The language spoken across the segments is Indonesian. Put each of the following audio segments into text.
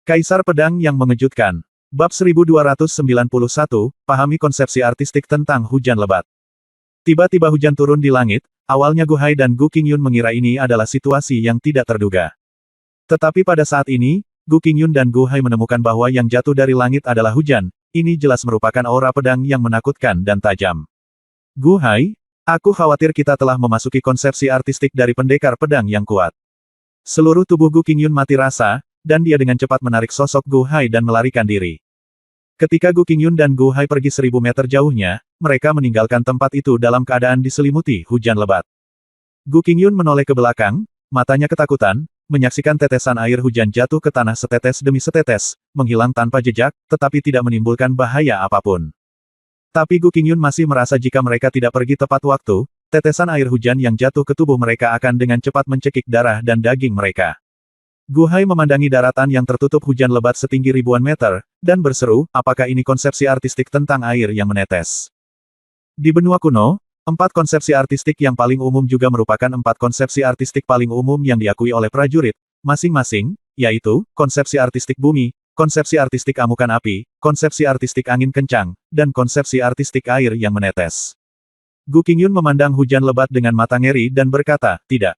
Kaisar Pedang yang Mengejutkan. Bab 1291, pahami konsepsi artistik tentang hujan lebat. Tiba-tiba hujan turun di langit, awalnya Gu Hai dan Gu Qingyun mengira ini adalah situasi yang tidak terduga. Tetapi pada saat ini, Gu Qingyun dan Gu Hai menemukan bahwa yang jatuh dari langit adalah hujan, ini jelas merupakan aura pedang yang menakutkan dan tajam. Gu Hai, aku khawatir kita telah memasuki konsepsi artistik dari pendekar pedang yang kuat. Seluruh tubuh Gu Qingyun mati rasa, dan dia dengan cepat menarik sosok Gu Hai dan melarikan diri. Ketika Gu Qingyun dan Gu Hai pergi 1000 meter jauhnya, mereka meninggalkan tempat itu dalam keadaan diselimuti hujan lebat. Gu Qingyun menoleh ke belakang, matanya ketakutan, menyaksikan tetesan air hujan jatuh ke tanah setetes demi setetes, menghilang tanpa jejak, tetapi tidak menimbulkan bahaya apapun. Tapi Gu Qingyun masih merasa jika mereka tidak pergi tepat waktu, tetesan air hujan yang jatuh ke tubuh mereka akan dengan cepat mencekik darah dan daging mereka. Gu Hai memandangi daratan yang tertutup hujan lebat setinggi ribuan meter, dan berseru, apakah ini konsepsi artistik tentang air yang menetes? Di benua kuno, 4 konsepsi artistik yang paling umum juga merupakan 4 konsepsi artistik paling umum yang diakui oleh prajurit, masing-masing, yaitu, konsepsi artistik bumi, konsepsi artistik amukan api, konsepsi artistik angin kencang, dan konsepsi artistik air yang menetes. Gu Qingyun memandang hujan lebat dengan mata ngeri dan berkata, tidak.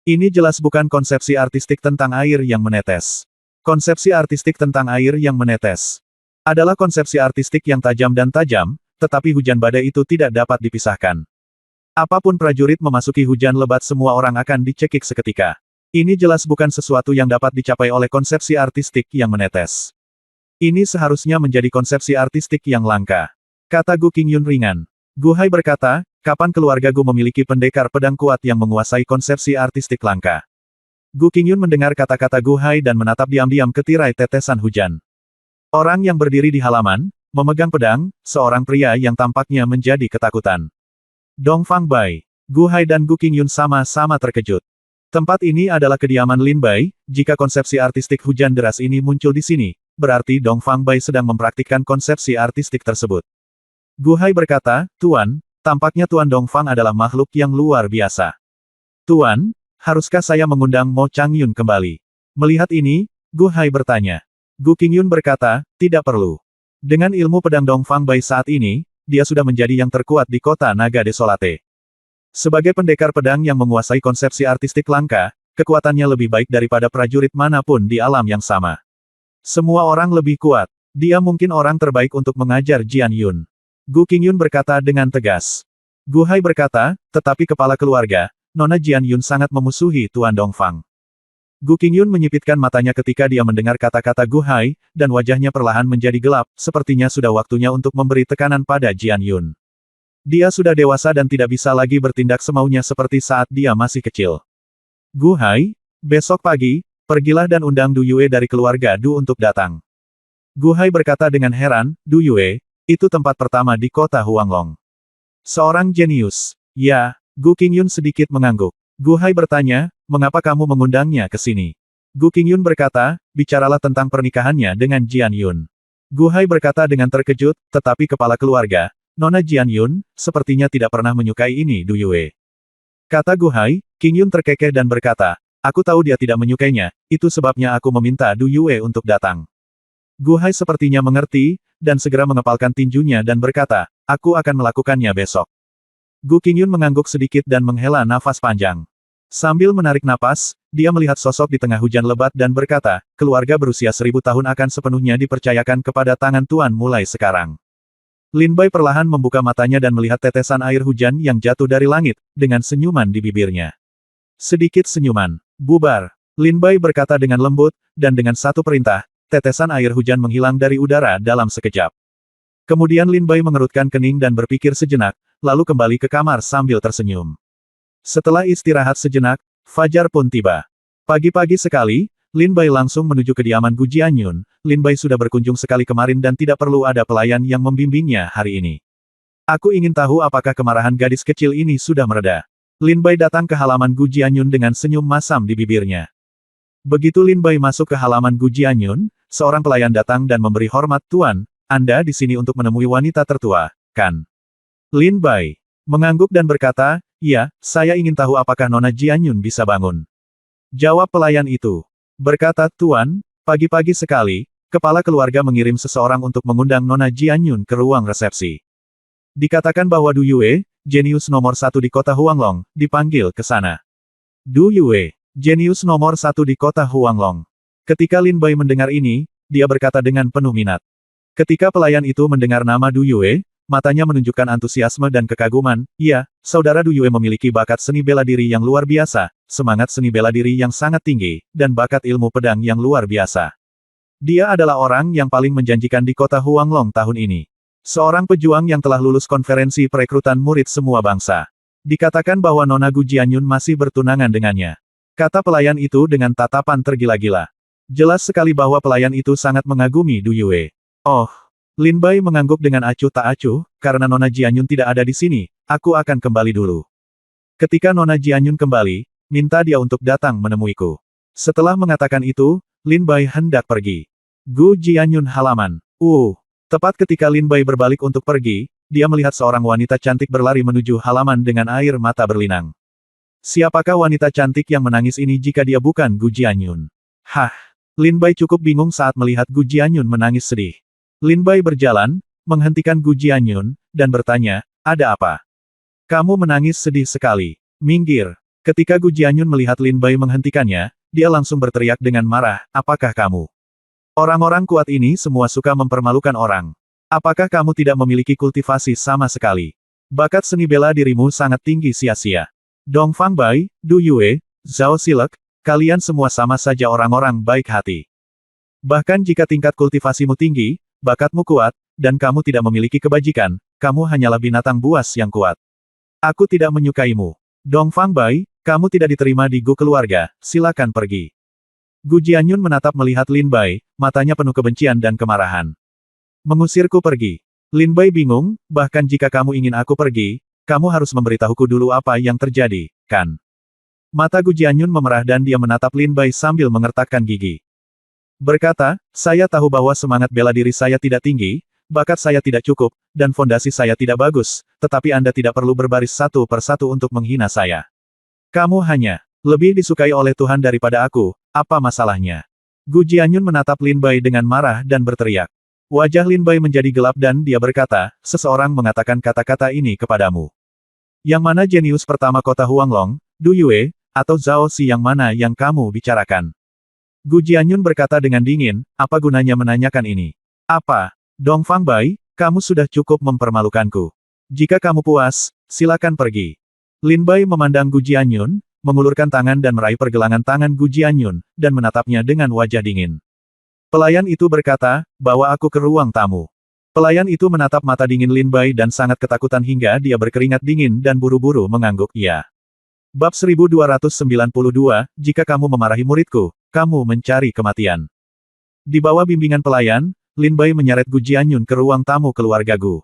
Ini jelas bukan konsepsi artistik tentang air yang menetes. Konsepsi artistik tentang air yang menetes adalah konsepsi artistik yang tajam dan tajam, tetapi hujan badai itu tidak dapat dipisahkan. Apapun prajurit memasuki hujan lebat semua orang akan dicekik seketika. Ini jelas bukan sesuatu yang dapat dicapai oleh konsepsi artistik yang menetes. Ini seharusnya menjadi konsepsi artistik yang langka, kata Gu Qingyun ringan. Gu Hai berkata, kapan keluarga Gu memiliki pendekar pedang kuat yang menguasai konsepsi artistik langka? Gu Qingyun mendengar kata-kata Gu Hai dan menatap diam-diam ke tirai tetesan hujan. Orang yang berdiri di halaman, memegang pedang, seorang pria yang tampaknya menjadi ketakutan. Dongfang Bai. Gu Hai dan Gu Qingyun sama-sama terkejut. Tempat ini adalah kediaman Lin Bai, jika konsepsi artistik hujan deras ini muncul di sini, berarti Dongfang Bai sedang mempraktikkan konsepsi artistik tersebut. Gu Hai berkata, Tuan, tampaknya Tuan Dongfang adalah makhluk yang luar biasa. Tuan, haruskah saya mengundang Mo Changyun kembali? Melihat ini, Gu Hai bertanya. Gu Qingyun berkata, tidak perlu. Dengan ilmu pedang Dongfang Bai saat ini, dia sudah menjadi yang terkuat di kota Naga Desolate. Sebagai pendekar pedang yang menguasai konsepsi artistik langka, kekuatannya lebih baik daripada prajurit manapun di alam yang sama. Semua orang lebih kuat. Dia mungkin orang terbaik untuk mengajar Jian Yun. Gu Qingyun berkata dengan tegas. Gu Hai berkata, tetapi kepala keluarga, Nona Jian Yun sangat memusuhi Tuan Dongfang. Gu Qingyun menyipitkan matanya ketika dia mendengar kata-kata Gu Hai, dan wajahnya perlahan menjadi gelap, sepertinya sudah waktunya untuk memberi tekanan pada Jian Yun. Dia sudah dewasa dan tidak bisa lagi bertindak semaunya seperti saat dia masih kecil. Gu Hai, besok pagi, pergilah dan undang Du Yue dari keluarga Du untuk datang. Gu Hai berkata dengan heran, Du Yue, itu tempat pertama di kota Huanglong. Seorang jenius. Ya, Gu Qingyun sedikit mengangguk. Gu Hai bertanya, mengapa kamu mengundangnya ke sini? Gu Qingyun berkata, bicaralah tentang pernikahannya dengan Jian Yun. Gu Hai berkata dengan terkejut, tetapi kepala keluarga, Nona Jian Yun, sepertinya tidak pernah menyukai ini Du Yue. Kata Gu Hai, Qingyun terkekeh dan berkata, aku tahu dia tidak menyukainya, itu sebabnya aku meminta Du Yue untuk datang. Gu Hai sepertinya mengerti, dan segera mengepalkan tinjunya dan berkata, aku akan melakukannya besok. Gu Qingyun mengangguk sedikit dan menghela nafas panjang. Sambil menarik napas, dia melihat sosok di tengah hujan lebat dan berkata, keluarga berusia 1000 tahun akan sepenuhnya dipercayakan kepada tangan Tuan mulai sekarang. Lin Bai perlahan membuka matanya dan melihat tetesan air hujan yang jatuh dari langit, dengan senyuman di bibirnya. Sedikit senyuman. Bubar. Lin Bai berkata dengan lembut, dan dengan satu perintah, tetesan air hujan menghilang dari udara dalam sekejap. Kemudian Lin Bai mengerutkan kening dan berpikir sejenak, lalu kembali ke kamar sambil tersenyum. Setelah istirahat sejenak, fajar pun tiba. Pagi-pagi sekali, Lin Bai langsung menuju kediaman Gu Jianyun. Lin Bai sudah berkunjung sekali kemarin dan tidak perlu ada pelayan yang membimbingnya hari ini. Aku ingin tahu apakah kemarahan gadis kecil ini sudah mereda. Lin Bai datang ke halaman Gu Jianyun dengan senyum masam di bibirnya. Begitu Lin Bai masuk ke halaman Gu Jianyun, seorang pelayan datang dan memberi hormat, Tuan, Anda di sini untuk menemui wanita tertua, kan? Lin Bai mengangguk dan berkata, iya, saya ingin tahu apakah Nona Jianyun bisa bangun. Jawab pelayan itu. Berkata, Tuan, Pagi-pagi sekali, kepala keluarga mengirim seseorang untuk mengundang Nona Jianyun ke ruang resepsi. Dikatakan bahwa Du Yue, jenius nomor 1 di kota Huanglong, dipanggil ke sana. Du Yue, jenius nomor 1 di kota Huanglong. Ketika Lin Bai mendengar ini, dia berkata dengan penuh minat. Ketika pelayan itu mendengar nama Du Yue, matanya menunjukkan antusiasme dan kekaguman. Ya, saudara Du Yue memiliki bakat seni bela diri yang luar biasa, semangat seni bela diri yang sangat tinggi, dan bakat ilmu pedang yang luar biasa. Dia adalah orang yang paling menjanjikan di kota Huanglong tahun ini. Seorang pejuang yang telah lulus konferensi perekrutan murid semua bangsa. Dikatakan bahwa Nona Gu Jianyun masih bertunangan dengannya. Kata pelayan itu dengan tatapan tergila-gila. Jelas sekali bahwa pelayan itu sangat mengagumi Du Yue. Oh, Lin Bai mengangguk dengan acuh tak acuh, karena Nona Jianyun tidak ada di sini, aku akan kembali dulu. Ketika Nona Jianyun kembali, minta dia untuk datang menemuiku. Setelah mengatakan itu, Lin Bai hendak pergi. Gu Jianyun halaman. Tepat ketika Lin Bai berbalik untuk pergi, dia melihat seorang wanita cantik berlari menuju halaman dengan air mata berlinang. Siapakah wanita cantik yang menangis ini jika dia bukan Gu Jianyun? Hah! Lin Bai cukup bingung saat melihat Gu Jianyun menangis sedih. Lin Bai berjalan, menghentikan Gu Jianyun, dan bertanya, ada apa? Kamu menangis sedih sekali. Minggir. Ketika Gu Jianyun melihat Lin Bai menghentikannya, dia langsung berteriak dengan marah, apakah kamu? Orang-orang kuat ini semua suka mempermalukan orang. Apakah kamu tidak memiliki kultivasi sama sekali? Bakat seni bela dirimu sangat tinggi sia-sia. Dong Fang Bai, Du Yue, Zhao Silek, kalian semua sama saja orang-orang baik hati. Bahkan jika tingkat kultivasimu tinggi, bakatmu kuat, dan kamu tidak memiliki kebajikan, kamu hanyalah binatang buas yang kuat. Aku tidak menyukaimu. Dong Fang Bai, kamu tidak diterima di Gu keluarga, silakan pergi. Gu Jianyun menatap melihat Lin Bai, matanya penuh kebencian dan kemarahan. Mengusirku pergi. Lin Bai bingung, bahkan jika kamu ingin aku pergi, kamu harus memberitahuku dulu apa yang terjadi, kan? Mata Gu Jianyun memerah dan dia menatap Lin Bai sambil mengertakkan gigi. Berkata, saya tahu bahwa semangat bela diri saya tidak tinggi, bakat saya tidak cukup, dan fondasi saya tidak bagus, tetapi Anda tidak perlu berbaris satu persatu untuk menghina saya. Kamu hanya lebih disukai oleh Tuhan daripada aku, apa masalahnya? Gu Jianyun menatap Lin Bai dengan marah dan berteriak. Wajah Lin Bai menjadi gelap dan dia berkata, seseorang mengatakan kata-kata ini kepadamu. Yang mana jenius pertama kota Huanglong, Du Yue, atau Zhao Si yang mana yang kamu bicarakan? Gu Jianyun berkata dengan dingin, apa gunanya menanyakan ini? Apa? Dong Fang Bai, kamu sudah cukup mempermalukanku. Jika kamu puas, silakan pergi. Lin Bai memandang Gu Jianyun, mengulurkan tangan dan meraih pergelangan tangan Gu Jianyun, dan menatapnya dengan wajah dingin. Pelayan itu berkata, bawa aku ke ruang tamu. Pelayan itu menatap mata dingin Lin Bai dan sangat ketakutan hingga dia berkeringat dingin dan buru-buru mengangguk iya. Bab 1292, jika kamu memarahi muridku, kamu mencari kematian. Di bawah bimbingan pelayan, Lin Bai menyeret Gu Jianyun ke ruang tamu keluarga Gu.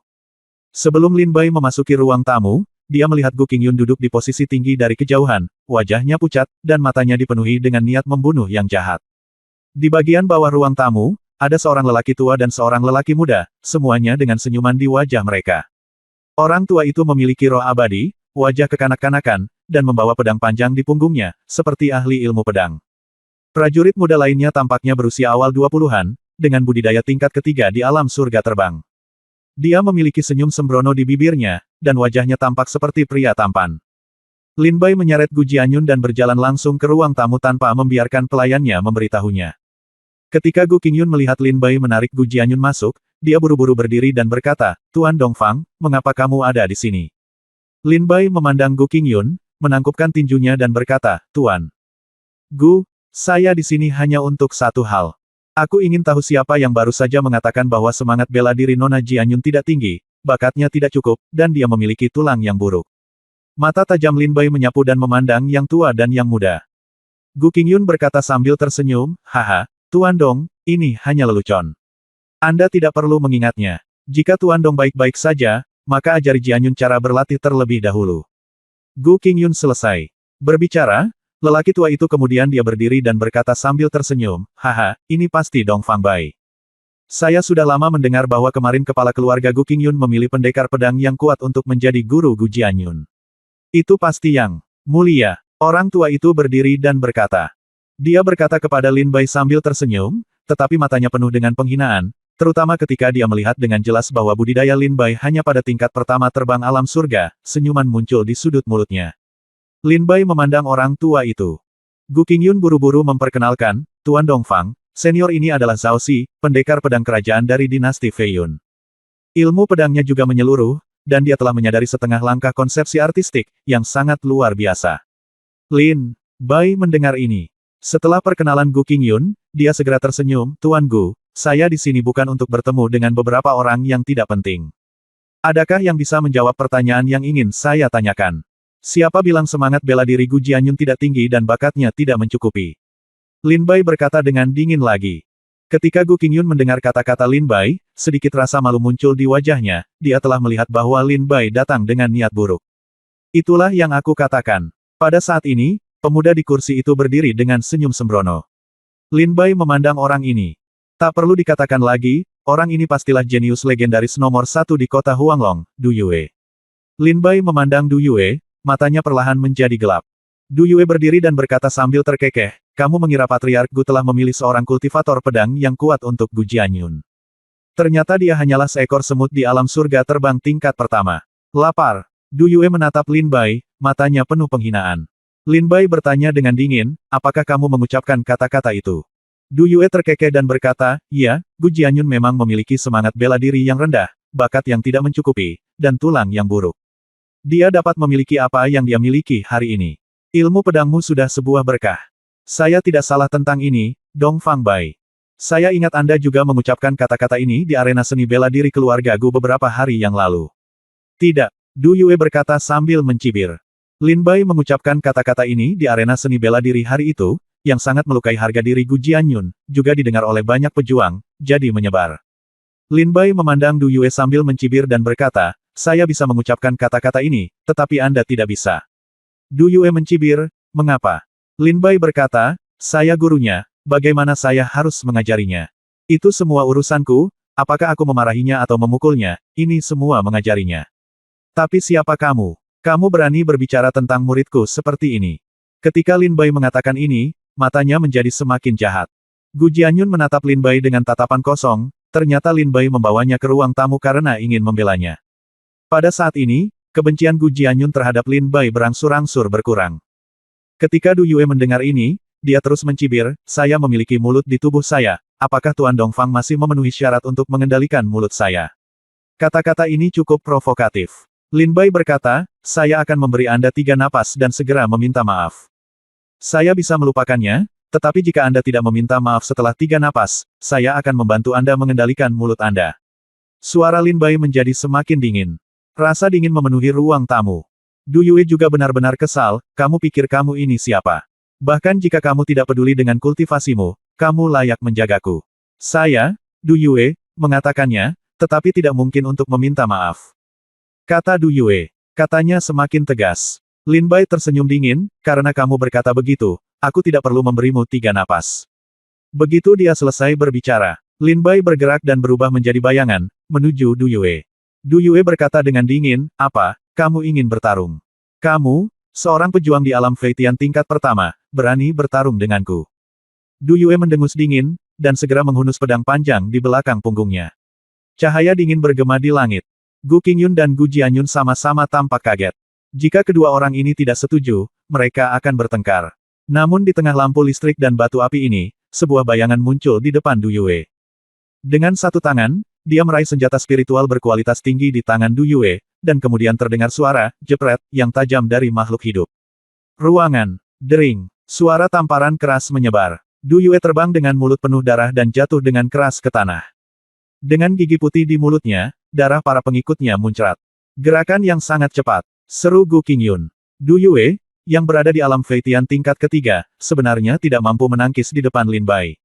Sebelum Lin Bai memasuki ruang tamu, dia melihat Gu Qingyun duduk di posisi tinggi dari kejauhan, wajahnya pucat, dan matanya dipenuhi dengan niat membunuh yang jahat. Di bagian bawah ruang tamu, ada seorang lelaki tua dan seorang lelaki muda, semuanya dengan senyuman di wajah mereka. Orang tua itu memiliki roh abadi, wajah kekanak-kanakan, dan membawa pedang panjang di punggungnya, seperti ahli ilmu pedang. Prajurit muda lainnya tampaknya berusia awal 20-an, dengan budidaya tingkat ketiga di alam surga terbang. Dia memiliki senyum sembrono di bibirnya, dan wajahnya tampak seperti pria tampan. Lin Bai menyeret Gu Jianyun dan berjalan langsung ke ruang tamu tanpa membiarkan pelayannya memberitahunya. Ketika Gu Qingyun melihat Lin Bai menarik Gu Jianyun masuk, dia buru-buru berdiri dan berkata, Tuan Dongfang, mengapa kamu ada di sini? Lin Bai memandang Gu Qingyun, menangkupkan tinjunya dan berkata, Tuan Gu, saya di sini hanya untuk satu hal. Aku ingin tahu siapa yang baru saja mengatakan bahwa semangat bela diri Nona Jianyun tidak tinggi, bakatnya tidak cukup, dan dia memiliki tulang yang buruk. Mata tajam Lin Bai menyapu dan memandang yang tua dan yang muda. Gu Qingyun berkata sambil tersenyum, haha, Tuan Dong, ini hanya lelucon. Anda tidak perlu mengingatnya. Jika Tuan Dong baik-baik saja, maka ajari Jianyun cara berlatih terlebih dahulu. Gu Qingyun selesai berbicara, lelaki tua itu kemudian dia berdiri dan berkata sambil tersenyum, haha, ini pasti Dong Fang Bai. Saya sudah lama mendengar bahwa kemarin kepala keluarga Gu Qingyun memilih pendekar pedang yang kuat untuk menjadi guru Gu Jianyun. Itu pasti yang mulia. Orang tua itu berdiri dan berkata. Dia berkata kepada Lin Bai sambil tersenyum, tetapi matanya penuh dengan penghinaan, terutama ketika dia melihat dengan jelas bahwa budidaya Lin Bai hanya pada tingkat pertama terbang alam surga, senyuman muncul di sudut mulutnya. Lin Bai memandang orang tua itu. Gu Qingyun buru-buru memperkenalkan, Tuan Dongfang, senior ini adalah Zhao Xi, pendekar pedang kerajaan dari dinasti Fei Yun. Ilmu pedangnya juga menyeluruh, dan dia telah menyadari setengah langkah konsepsi artistik, yang sangat luar biasa. Lin Bai mendengar ini. Setelah perkenalan Gu Qingyun, dia segera tersenyum, Tuan Gu, saya di sini bukan untuk bertemu dengan beberapa orang yang tidak penting. Adakah yang bisa menjawab pertanyaan yang ingin saya tanyakan? Siapa bilang semangat bela diri Gu Jianyun tidak tinggi dan bakatnya tidak mencukupi? Lin Bai berkata dengan dingin lagi. Ketika Gu Qingyun mendengar kata-kata Lin Bai, sedikit rasa malu muncul di wajahnya, dia telah melihat bahwa Lin Bai datang dengan niat buruk. Itulah yang aku katakan. Pada saat ini, pemuda di kursi itu berdiri dengan senyum sembrono. Lin Bai memandang orang ini. Tak perlu dikatakan lagi, orang ini pastilah jenius legendaris nomor satu di kota Huanglong, Du Yue. Lin Bai memandang Du Yue, matanya perlahan menjadi gelap. Du Yue berdiri dan berkata sambil terkekeh, kamu mengira Patriark Gu telah memilih seorang kultivator pedang yang kuat untuk Gu Jianyun. Ternyata dia hanyalah seekor semut di alam surga terbang tingkat pertama. Lapar. Du Yue menatap Lin Bai, matanya penuh penghinaan. Lin Bai bertanya dengan dingin, apakah kamu mengucapkan kata-kata itu? Du Yue terkekeh dan berkata, iya, Gu Jianyun memang memiliki semangat bela diri yang rendah, bakat yang tidak mencukupi, dan tulang yang buruk. Dia dapat memiliki apa yang dia miliki hari ini. Ilmu pedangmu sudah sebuah berkah. Saya tidak salah tentang ini, Dongfang Bai. Saya ingat Anda juga mengucapkan kata-kata ini di arena seni bela diri keluarga Gu beberapa hari yang lalu. Tidak, Du Yue berkata sambil mencibir. Lin Bai mengucapkan kata-kata ini di arena seni bela diri hari itu, yang sangat melukai harga diri Gu Jianyun, juga didengar oleh banyak pejuang, jadi menyebar. Lin Bai memandang Du Yue sambil mencibir dan berkata, saya bisa mengucapkan kata-kata ini, tetapi Anda tidak bisa. Du Yue mencibir, mengapa? Lin Bai berkata, saya gurunya, bagaimana saya harus mengajarinya? Itu semua urusanku, apakah aku memarahinya atau memukulnya, ini semua mengajarinya. Tapi siapa kamu? Kamu berani berbicara tentang muridku seperti ini. Ketika Lin Bai mengatakan ini, matanya menjadi semakin jahat. Gu Jianyun menatap Lin Bai dengan tatapan kosong, ternyata Lin Bai membawanya ke ruang tamu karena ingin membelanya. Pada saat ini, kebencian Gu Jianyun terhadap Lin Bai berangsur-angsur berkurang. Ketika Du Yue mendengar ini, dia terus mencibir, saya memiliki mulut di tubuh saya, apakah Tuan Dongfang masih memenuhi syarat untuk mengendalikan mulut saya? Kata-kata ini cukup provokatif. Lin Bai berkata, saya akan memberi Anda 3 napas dan segera meminta maaf. Saya bisa melupakannya, tetapi jika Anda tidak meminta maaf setelah 3 napas, saya akan membantu Anda mengendalikan mulut Anda. Suara Lin Bai menjadi semakin dingin. Rasa dingin memenuhi ruang tamu. Du Yue juga benar-benar kesal, kamu pikir kamu ini siapa? Bahkan jika kamu tidak peduli dengan kultivasimu, kamu layak menjagaku. Saya, Du Yue, mengatakannya, tetapi tidak mungkin untuk meminta maaf. Kata Du Yue. Katanya semakin tegas. Lin Bai tersenyum dingin, karena kamu berkata begitu, aku tidak perlu memberimu 3 napas. Begitu dia selesai berbicara, Lin Bai bergerak dan berubah menjadi bayangan, menuju Du Yue. Du Yue berkata dengan dingin, apa, kamu ingin bertarung? Kamu, seorang pejuang di alam Feitian tingkat pertama, berani bertarung denganku. Du Yue mendengus dingin, dan segera menghunus pedang panjang di belakang punggungnya. Cahaya dingin bergema di langit. Gu Qingyun dan Gu Jianyun sama-sama tampak kaget. Jika kedua orang ini tidak setuju, mereka akan bertengkar. Namun di tengah lampu listrik dan batu api ini, sebuah bayangan muncul di depan Du Yue. Dengan satu tangan, dia meraih senjata spiritual berkualitas tinggi di tangan Du Yue, dan kemudian terdengar suara, jepret, yang tajam dari makhluk hidup. Ruangan. Dering. Suara tamparan keras menyebar. Du Yue terbang dengan mulut penuh darah dan jatuh dengan keras ke tanah. Dengan gigi putih di mulutnya, darah para pengikutnya muncrat. Gerakan yang sangat cepat. Seru Gu Qingyun. Du Yue, yang berada di alam Feitian tingkat ketiga, sebenarnya tidak mampu menangkis di depan Lin Bai.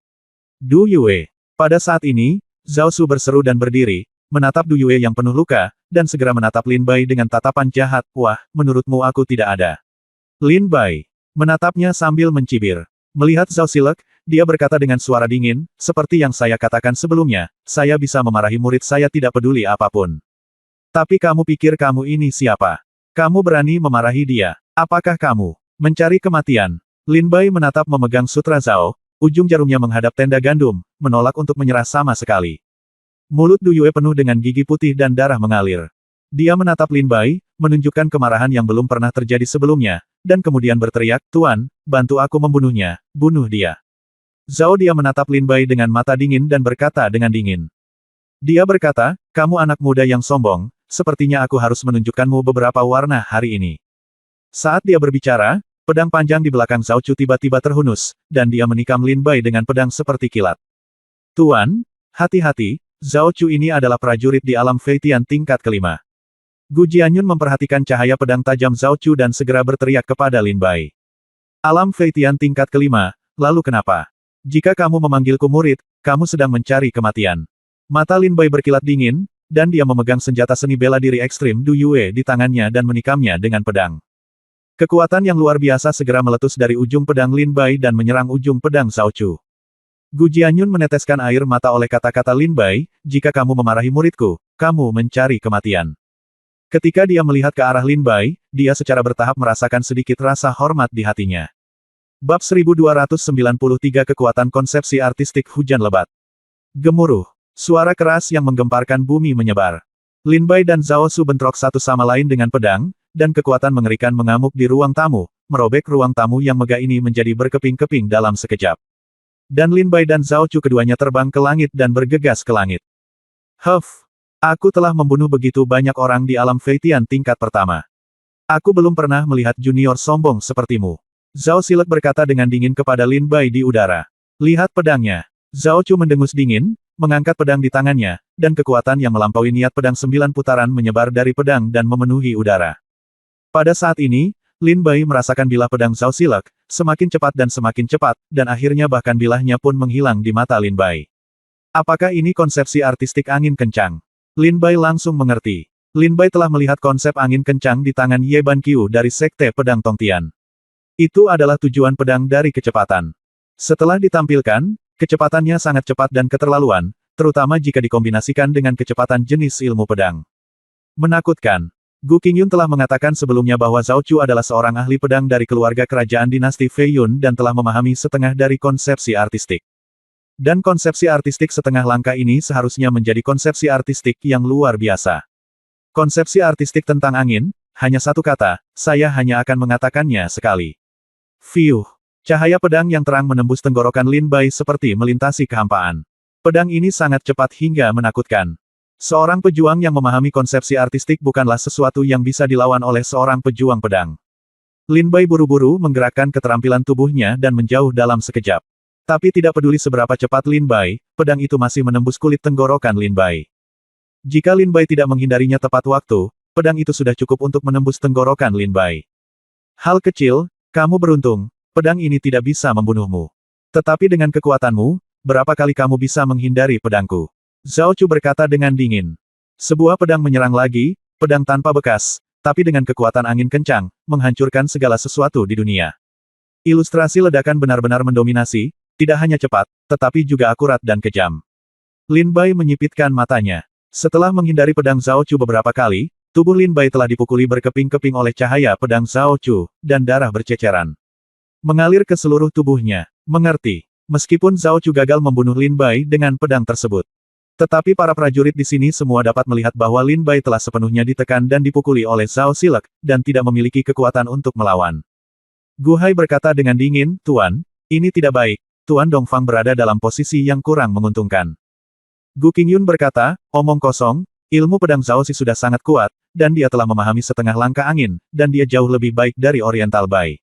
Du Yue. Pada saat ini, Zhao Su berseru dan berdiri, menatap Du Yue yang penuh luka, dan segera menatap Lin Bai dengan tatapan jahat, wah, menurutmu aku tidak ada. Lin Bai. Menatapnya sambil mencibir. Melihat Zhao Silek, dia berkata dengan suara dingin, seperti yang saya katakan sebelumnya, saya bisa memarahi murid saya tidak peduli apapun. Tapi kamu pikir kamu ini siapa? Kamu berani memarahi dia. Apakah kamu mencari kematian? Lin Bai menatap memegang sutra Zhao, ujung jarumnya menghadap tenda gandum, menolak untuk menyerah sama sekali. Mulut Du Yue penuh dengan gigi putih dan darah mengalir. Dia menatap Lin Bai, menunjukkan kemarahan yang belum pernah terjadi sebelumnya, dan kemudian berteriak, "Tuan, bantu aku membunuhnya, bunuh dia." Zhao Dia menatap Lin Bai dengan mata dingin dan berkata dengan dingin. Dia berkata, "Kamu anak muda yang sombong, sepertinya aku harus menunjukkanmu beberapa warna hari ini." Saat dia berbicara, pedang panjang di belakang Zhao Chu tiba-tiba terhunus, dan dia menikam Lin Bai dengan pedang seperti kilat. "Tuan, hati-hati, Zhao Chu ini adalah prajurit di alam Feitian tingkat kelima." Gu Jianyun memperhatikan cahaya pedang tajam Zhao Chu dan segera berteriak kepada Lin Bai. "Alam Feitian tingkat kelima, lalu kenapa? Jika kamu memanggilku murid, kamu sedang mencari kematian." Mata Lin Bai berkilat dingin, dan dia memegang senjata seni bela diri ekstrim Du Yue di tangannya dan menikamnya dengan pedang. Kekuatan yang luar biasa segera meletus dari ujung pedang Lin Bai dan menyerang ujung pedang Zhao Chu. Gu Jianyun meneteskan air mata oleh kata-kata Lin Bai, "Jika kamu memarahi muridku, kamu mencari kematian." Ketika dia melihat ke arah Lin Bai, dia secara bertahap merasakan sedikit rasa hormat di hatinya. Bab 1293 Kekuatan Konsepsi Artistik Hujan Lebat. Gemuruh. Suara keras yang menggemparkan bumi menyebar. Lin Bai dan Zhao Su bentrok satu sama lain dengan pedang, dan kekuatan mengerikan mengamuk di ruang tamu, merobek ruang tamu yang megah ini menjadi berkeping-keping dalam sekejap. Dan Lin Bai dan Zhao Chu keduanya terbang ke langit dan bergegas ke langit. "Huff! Aku telah membunuh begitu banyak orang di alam Feitian tingkat pertama. Aku belum pernah melihat junior sombong sepertimu." Zhao Silek berkata dengan dingin kepada Lin Bai di udara. "Lihat pedangnya." Zhao Chu mendengus dingin, mengangkat pedang di tangannya, dan kekuatan yang melampaui niat pedang 9 putaran menyebar dari pedang dan memenuhi udara. Pada saat ini, Lin Bai merasakan bilah pedang Zhao Silek, semakin cepat, dan akhirnya bahkan bilahnya pun menghilang di mata Lin Bai. Apakah ini konsepsi artistik angin kencang? Lin Bai langsung mengerti. Lin Bai telah melihat konsep angin kencang di tangan Ye Ban Qiu dari Sekte Pedang Tongtian. Itu adalah tujuan pedang dari kecepatan. Setelah ditampilkan, kecepatannya sangat cepat dan keterlaluan, terutama jika dikombinasikan dengan kecepatan jenis ilmu pedang. Menakutkan. Gu Qingyun telah mengatakan sebelumnya bahwa Zhao Chu adalah seorang ahli pedang dari keluarga kerajaan dinasti Fei Yun dan telah memahami setengah dari konsepsi artistik. Dan konsepsi artistik setengah langka ini seharusnya menjadi konsepsi artistik yang luar biasa. Konsepsi artistik tentang angin, hanya satu kata, saya hanya akan mengatakannya sekali. Fiuh. Cahaya pedang yang terang menembus tenggorokan Lin Bai seperti melintasi kehampaan. Pedang ini sangat cepat hingga menakutkan. Seorang pejuang yang memahami konsepsi artistik bukanlah sesuatu yang bisa dilawan oleh seorang pejuang pedang. Lin Bai buru-buru menggerakkan keterampilan tubuhnya dan menjauh dalam sekejap. Tapi tidak peduli seberapa cepat Lin Bai, pedang itu masih menembus kulit tenggorokan Lin Bai. Jika Lin Bai tidak menghindarinya tepat waktu, pedang itu sudah cukup untuk menembus tenggorokan Lin Bai. "Hal kecil, kamu beruntung. Pedang ini tidak bisa membunuhmu. Tetapi dengan kekuatanmu, berapa kali kamu bisa menghindari pedangku?" Zhao Chu berkata dengan dingin. Sebuah pedang menyerang lagi, pedang tanpa bekas, tapi dengan kekuatan angin kencang, menghancurkan segala sesuatu di dunia. Ilustrasi ledakan benar-benar mendominasi, tidak hanya cepat, tetapi juga akurat dan kejam. Lin Bai menyipitkan matanya. Setelah menghindari pedang Zhao Chu beberapa kali, tubuh Lin Bai telah dipukuli berkeping-keping oleh cahaya pedang Zhao Chu, dan darah berceceran mengalir ke seluruh tubuhnya. Mengerti. Meskipun Zhao Chu gagal membunuh Lin Bai dengan pedang tersebut. Tetapi para prajurit di sini semua dapat melihat bahwa Lin Bai telah sepenuhnya ditekan dan dipukuli oleh Zhao Silek, dan tidak memiliki kekuatan untuk melawan. Gu Hai berkata dengan dingin, "Tuan, ini tidak baik. Tuan Dongfang berada dalam posisi yang kurang menguntungkan." Gu Qingyun berkata, "Omong kosong, ilmu pedang Zhao Si sudah sangat kuat, dan dia telah memahami setengah langkah angin, dan dia jauh lebih baik dari Oriental Bai.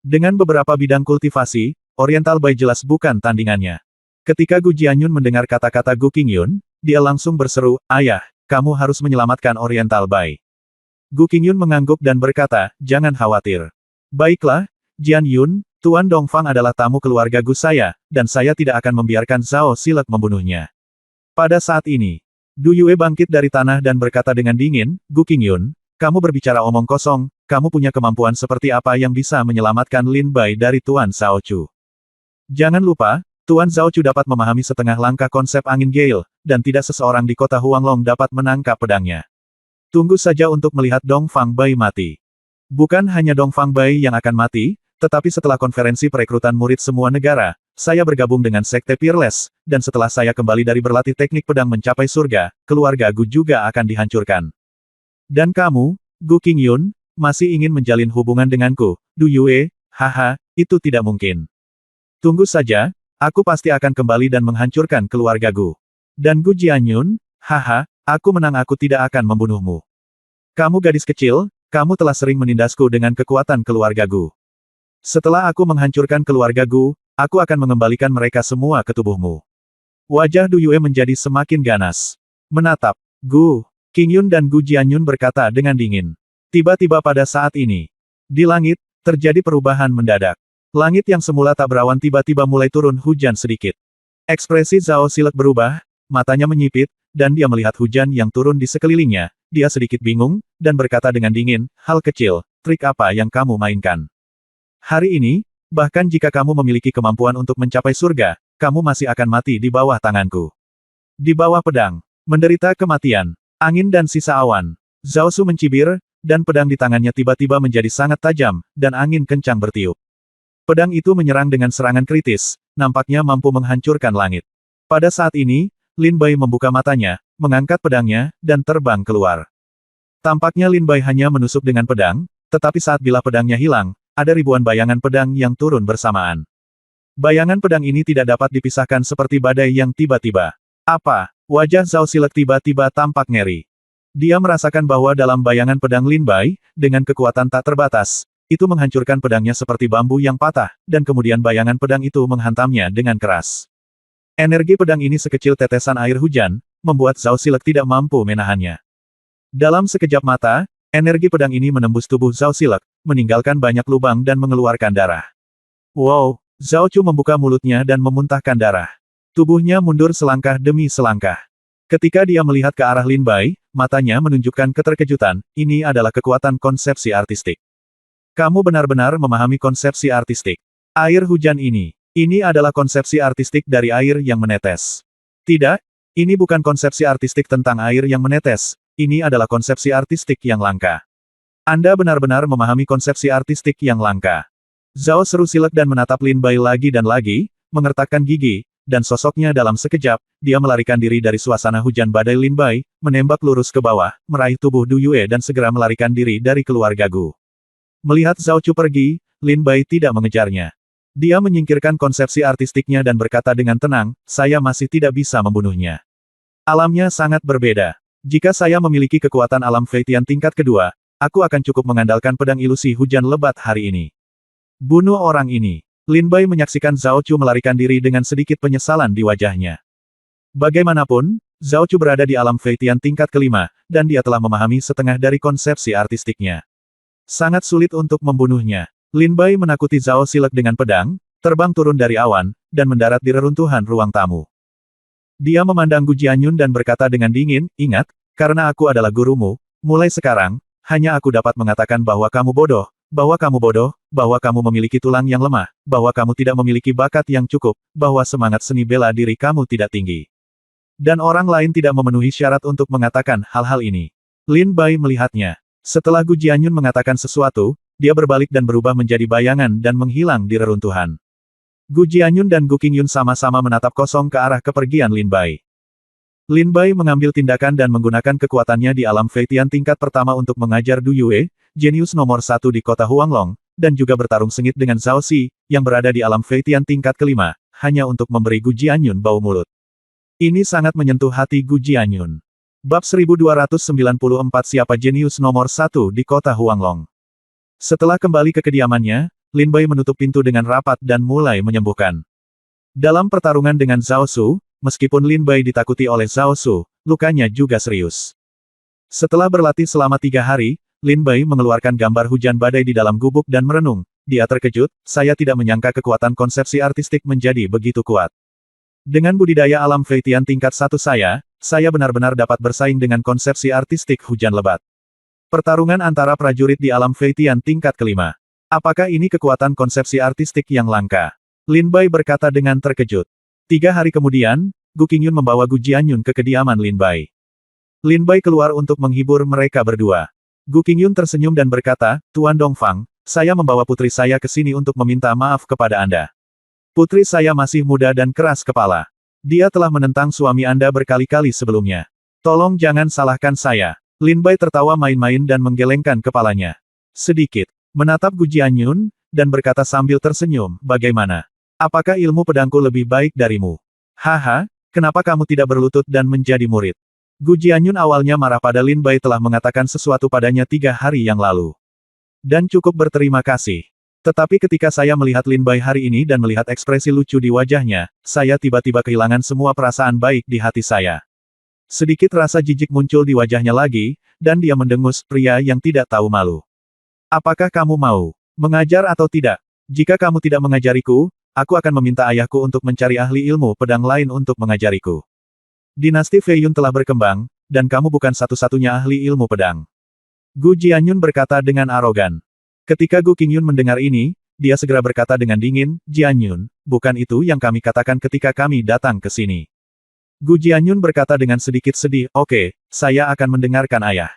Dengan beberapa bidang kultivasi, Oriental Bai jelas bukan tandingannya." Ketika Gu Jianyun mendengar kata-kata Gu Qingyun, dia langsung berseru, "Ayah, kamu harus menyelamatkan Oriental Bai." Gu Qingyun mengangguk dan berkata, "Jangan khawatir. Baiklah, Jian Yun, Tuan Dongfang adalah tamu keluarga Gu saya, dan saya tidak akan membiarkan Zhao Silek membunuhnya." Pada saat ini, Du Yue bangkit dari tanah dan berkata dengan dingin, "Gu Qingyun, kamu berbicara omong kosong, kamu punya kemampuan seperti apa yang bisa menyelamatkan Lin Bai dari Tuan Zhao Chu? Jangan lupa, Tuan Zhao Chu dapat memahami setengah langkah konsep angin gale, dan tidak seseorang di kota Huanglong dapat menangkap pedangnya. Tunggu saja untuk melihat Dongfang Bai mati. Bukan hanya Dongfang Bai yang akan mati, tetapi setelah konferensi perekrutan murid semua negara, saya bergabung dengan Sekte Peerless, dan setelah saya kembali dari berlatih teknik pedang mencapai surga, keluarga Gu juga akan dihancurkan. Dan kamu, Gu Qingyun, masih ingin menjalin hubungan denganku, Du Yue? Haha, itu tidak mungkin. Tunggu saja, aku pasti akan kembali dan menghancurkan keluarga Gu. Dan Gu Jianyun? Haha, aku menang, aku tidak akan membunuhmu. Kamu gadis kecil, kamu telah sering menindasku dengan kekuatan keluarga Gu. Setelah aku menghancurkan keluarga Gu, aku akan mengembalikan mereka semua ke tubuhmu. Wajah Du Yue menjadi semakin ganas. Menatap Gu Qingyun dan Gu Jianyun berkata dengan dingin. Tiba-tiba pada saat ini, di langit, terjadi perubahan mendadak. Langit yang semula tak berawan tiba-tiba mulai turun hujan sedikit. Ekspresi Zhao Silek berubah, matanya menyipit, dan dia melihat hujan yang turun di sekelilingnya. Dia sedikit bingung, dan berkata dengan dingin, hal kecil, trik apa yang kamu mainkan? Hari ini, bahkan jika kamu memiliki kemampuan untuk mencapai surga, kamu masih akan mati di bawah tanganku. Di bawah pedang, menderita kematian, angin dan sisa awan. Zhao Su mencibir, dan pedang di tangannya tiba-tiba menjadi sangat tajam, dan angin kencang bertiup. Pedang itu menyerang dengan serangan kritis, nampaknya mampu menghancurkan langit. Pada saat ini, Lin Bai membuka matanya, mengangkat pedangnya, dan terbang keluar. Tampaknya Lin Bai hanya menusuk dengan pedang, tetapi saat bilah pedangnya hilang, ada ribuan bayangan pedang yang turun bersamaan. Bayangan pedang ini tidak dapat dipisahkan seperti badai yang tiba-tiba. Apa? Wajah Zhao Silek tiba-tiba tampak ngeri. Dia merasakan bahwa dalam bayangan pedang Lin Bai, dengan kekuatan tak terbatas, itu menghancurkan pedangnya seperti bambu yang patah, dan kemudian bayangan pedang itu menghantamnya dengan keras. Energi pedang ini sekecil tetesan air hujan, membuat Zhao Silek tidak mampu menahannya. Dalam sekejap mata, energi pedang ini menembus tubuh Zhao Silek, meninggalkan banyak lubang dan mengeluarkan darah. Wow, Zhao Chu membuka mulutnya dan memuntahkan darah. Tubuhnya mundur selangkah demi selangkah. Ketika dia melihat ke arah Lin Bai, matanya menunjukkan keterkejutan, ini adalah kekuatan konsepsi artistik. Kamu benar-benar memahami konsepsi artistik. Air hujan ini adalah konsepsi artistik dari air yang menetes. Tidak, ini bukan konsepsi artistik tentang air yang menetes, ini adalah konsepsi artistik yang langka. Anda benar-benar memahami konsepsi artistik yang langka. Zhao seru Silek dan menatap Lin Bai lagi dan lagi, mengertakkan gigi, dan sosoknya dalam sekejap, dia melarikan diri dari suasana hujan badai Lin Bai, menembak lurus ke bawah, meraih tubuh Du Yue dan segera melarikan diri dari keluarga Gu. Melihat Zhao Chu pergi, Lin Bai tidak mengejarnya. Dia menyingkirkan konsepsi artistiknya dan berkata dengan tenang, saya masih tidak bisa membunuhnya. Alamnya sangat berbeda. Jika saya memiliki kekuatan alam Feitian tingkat kedua, aku akan cukup mengandalkan pedang ilusi hujan lebat hari ini. Bunuh orang ini. Lin Bai menyaksikan Zhao Chu melarikan diri dengan sedikit penyesalan di wajahnya. Bagaimanapun, Zhao Chu berada di alam Feitian tingkat kelima, dan dia telah memahami setengah dari konsepsi artistiknya. Sangat sulit untuk membunuhnya. Lin Bai menakuti Zhao Silek dengan pedang, terbang turun dari awan, dan mendarat di reruntuhan ruang tamu. Dia memandang Gu Jianyun dan berkata dengan dingin, ingat, karena aku adalah gurumu, mulai sekarang, hanya aku dapat mengatakan bahwa kamu bodoh, bahwa kamu memiliki tulang yang lemah, bahwa kamu tidak memiliki bakat yang cukup, bahwa semangat seni bela diri kamu tidak tinggi. Dan orang lain tidak memenuhi syarat untuk mengatakan hal-hal ini. Lin Bai melihatnya. Setelah Gu Jianyun mengatakan sesuatu, dia berbalik dan berubah menjadi bayangan dan menghilang di reruntuhan. Gu Jianyun dan Gu Qingyun sama-sama menatap kosong ke arah kepergian Lin Bai. Lin Bai mengambil tindakan dan menggunakan kekuatannya di alam Feitian tingkat pertama untuk mengajar Du Yue, jenius nomor 1 di kota Huanglong, dan juga bertarung sengit dengan Zhao Si, yang berada di alam Feitian tingkat kelima, hanya untuk memberi Gu Jianyun bau mulut. Ini sangat menyentuh hati Gu Jianyun. Bab 1294 Siapa jenius nomor 1 di kota Huanglong? Setelah kembali ke kediamannya, Lin Bai menutup pintu dengan rapat dan mulai menyembuhkan. Dalam pertarungan dengan Zhao Su, meskipun Lin Bai ditakuti oleh Zhao Su, lukanya juga serius. Setelah berlatih selama 3 hari, Lin Bai mengeluarkan gambar hujan badai di dalam gubuk dan merenung. Dia terkejut, saya tidak menyangka kekuatan konsepsi artistik menjadi begitu kuat. Dengan budidaya alam Feitian tingkat 1 saya benar-benar dapat bersaing dengan konsepsi artistik hujan lebat. Pertarungan antara prajurit di alam Feitian tingkat kelima. Apakah ini kekuatan konsepsi artistik yang langka? Lin Bai berkata dengan terkejut. 3 hari kemudian, Gu Qingyun membawa Gu Jianyun ke kediaman Lin Bai. Lin Bai keluar untuk menghibur mereka berdua. Gu Qingyun tersenyum dan berkata, Tuan Dongfang, saya membawa putri saya ke sini untuk meminta maaf kepada Anda. Putri saya masih muda dan keras kepala. Dia telah menentang suami Anda berkali-kali sebelumnya. Tolong jangan salahkan saya. Lin Bai tertawa main-main dan menggelengkan kepalanya. Sedikit. Menatap Gu Jianyun, dan berkata sambil tersenyum, bagaimana? Apakah ilmu pedangku lebih baik darimu? Haha, kenapa kamu tidak berlutut dan menjadi murid? Gu Jianyun awalnya marah pada Lin Bai telah mengatakan sesuatu padanya 3 hari yang lalu. Dan cukup berterima kasih. Tetapi ketika saya melihat Lin Bai hari ini dan melihat ekspresi lucu di wajahnya, saya tiba-tiba kehilangan semua perasaan baik di hati saya. Sedikit rasa jijik muncul di wajahnya lagi, dan dia mendengus, pria yang tidak tahu malu. Apakah kamu mau mengajar atau tidak? Jika kamu tidak mengajariku, aku akan meminta ayahku untuk mencari ahli ilmu pedang lain untuk mengajariku. Dinasti Fei Yun telah berkembang, dan kamu bukan satu-satunya ahli ilmu pedang. Gu Jianyun berkata dengan arogan. Ketika Gu Qingyun mendengar ini, dia segera berkata dengan dingin, Jianyun, bukan itu yang kami katakan ketika kami datang ke sini. Gu Jianyun berkata dengan sedikit sedih, oke, saya akan mendengarkan ayah.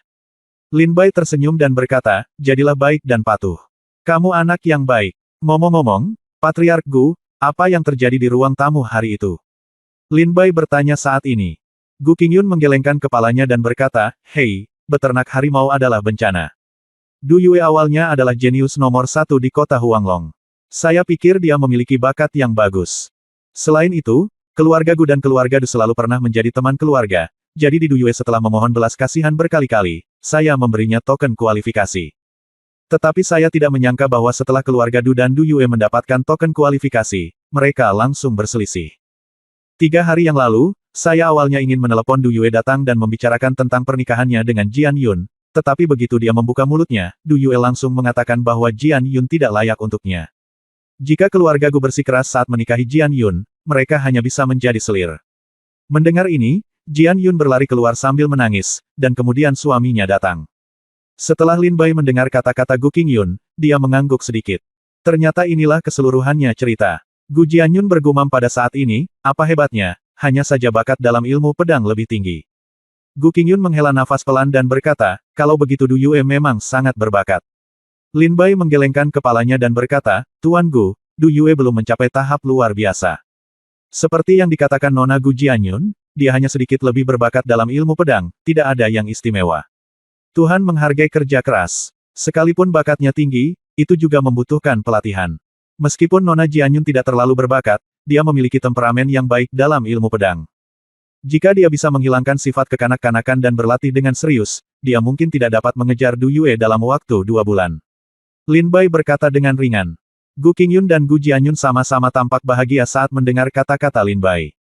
Lin Bai tersenyum dan berkata, jadilah baik dan patuh. Kamu anak yang baik. Ngomong-ngomong, Patriark Gu, apa yang terjadi di ruang tamu hari itu? Lin Bai bertanya saat ini. Gu Qingyun menggelengkan kepalanya dan berkata, hei, beternak harimau adalah bencana. Du Yue awalnya adalah jenius nomor 1 di kota Huanglong. Saya pikir dia memiliki bakat yang bagus. Selain itu, keluarga Gu dan keluarga Du selalu pernah menjadi teman keluarga, jadi di Du Yue setelah memohon belas kasihan berkali-kali, saya memberinya token kualifikasi. Tetapi saya tidak menyangka bahwa setelah keluarga Du dan Du Yue mendapatkan token kualifikasi, mereka langsung berselisih. 3 hari yang lalu, saya awalnya ingin menelepon Du Yue datang dan membicarakan tentang pernikahannya dengan Jian Yun, tetapi begitu dia membuka mulutnya, Du Yue langsung mengatakan bahwa Jian Yun tidak layak untuknya. Jika keluarga Gu bersikeras saat menikahi Jian Yun, mereka hanya bisa menjadi selir. Mendengar ini, Jian Yun berlari keluar sambil menangis, dan kemudian suaminya datang. Setelah Lin Bai mendengar kata-kata Gu Qingyun, dia mengangguk sedikit. Ternyata inilah keseluruhannya cerita. Gu Jianyun bergumam pada saat ini, apa hebatnya, hanya saja bakat dalam ilmu pedang lebih tinggi. Gu Qingyun menghela nafas pelan dan berkata, kalau begitu Du Yue memang sangat berbakat. Lin Bai menggelengkan kepalanya dan berkata, Tuan Gu, Du Yue belum mencapai tahap luar biasa. Seperti yang dikatakan Nona Gu Jianyun, dia hanya sedikit lebih berbakat dalam ilmu pedang, tidak ada yang istimewa. Tuhan menghargai kerja keras. Sekalipun bakatnya tinggi, itu juga membutuhkan pelatihan. Meskipun Nona Jianyun tidak terlalu berbakat, dia memiliki temperamen yang baik dalam ilmu pedang. Jika dia bisa menghilangkan sifat kekanak-kanakan dan berlatih dengan serius, dia mungkin tidak dapat mengejar Du Yue dalam waktu 2 bulan. Lin Bai berkata dengan ringan. Gu Qingyun dan Gu Jianyun sama-sama tampak bahagia saat mendengar kata-kata Lin Bai.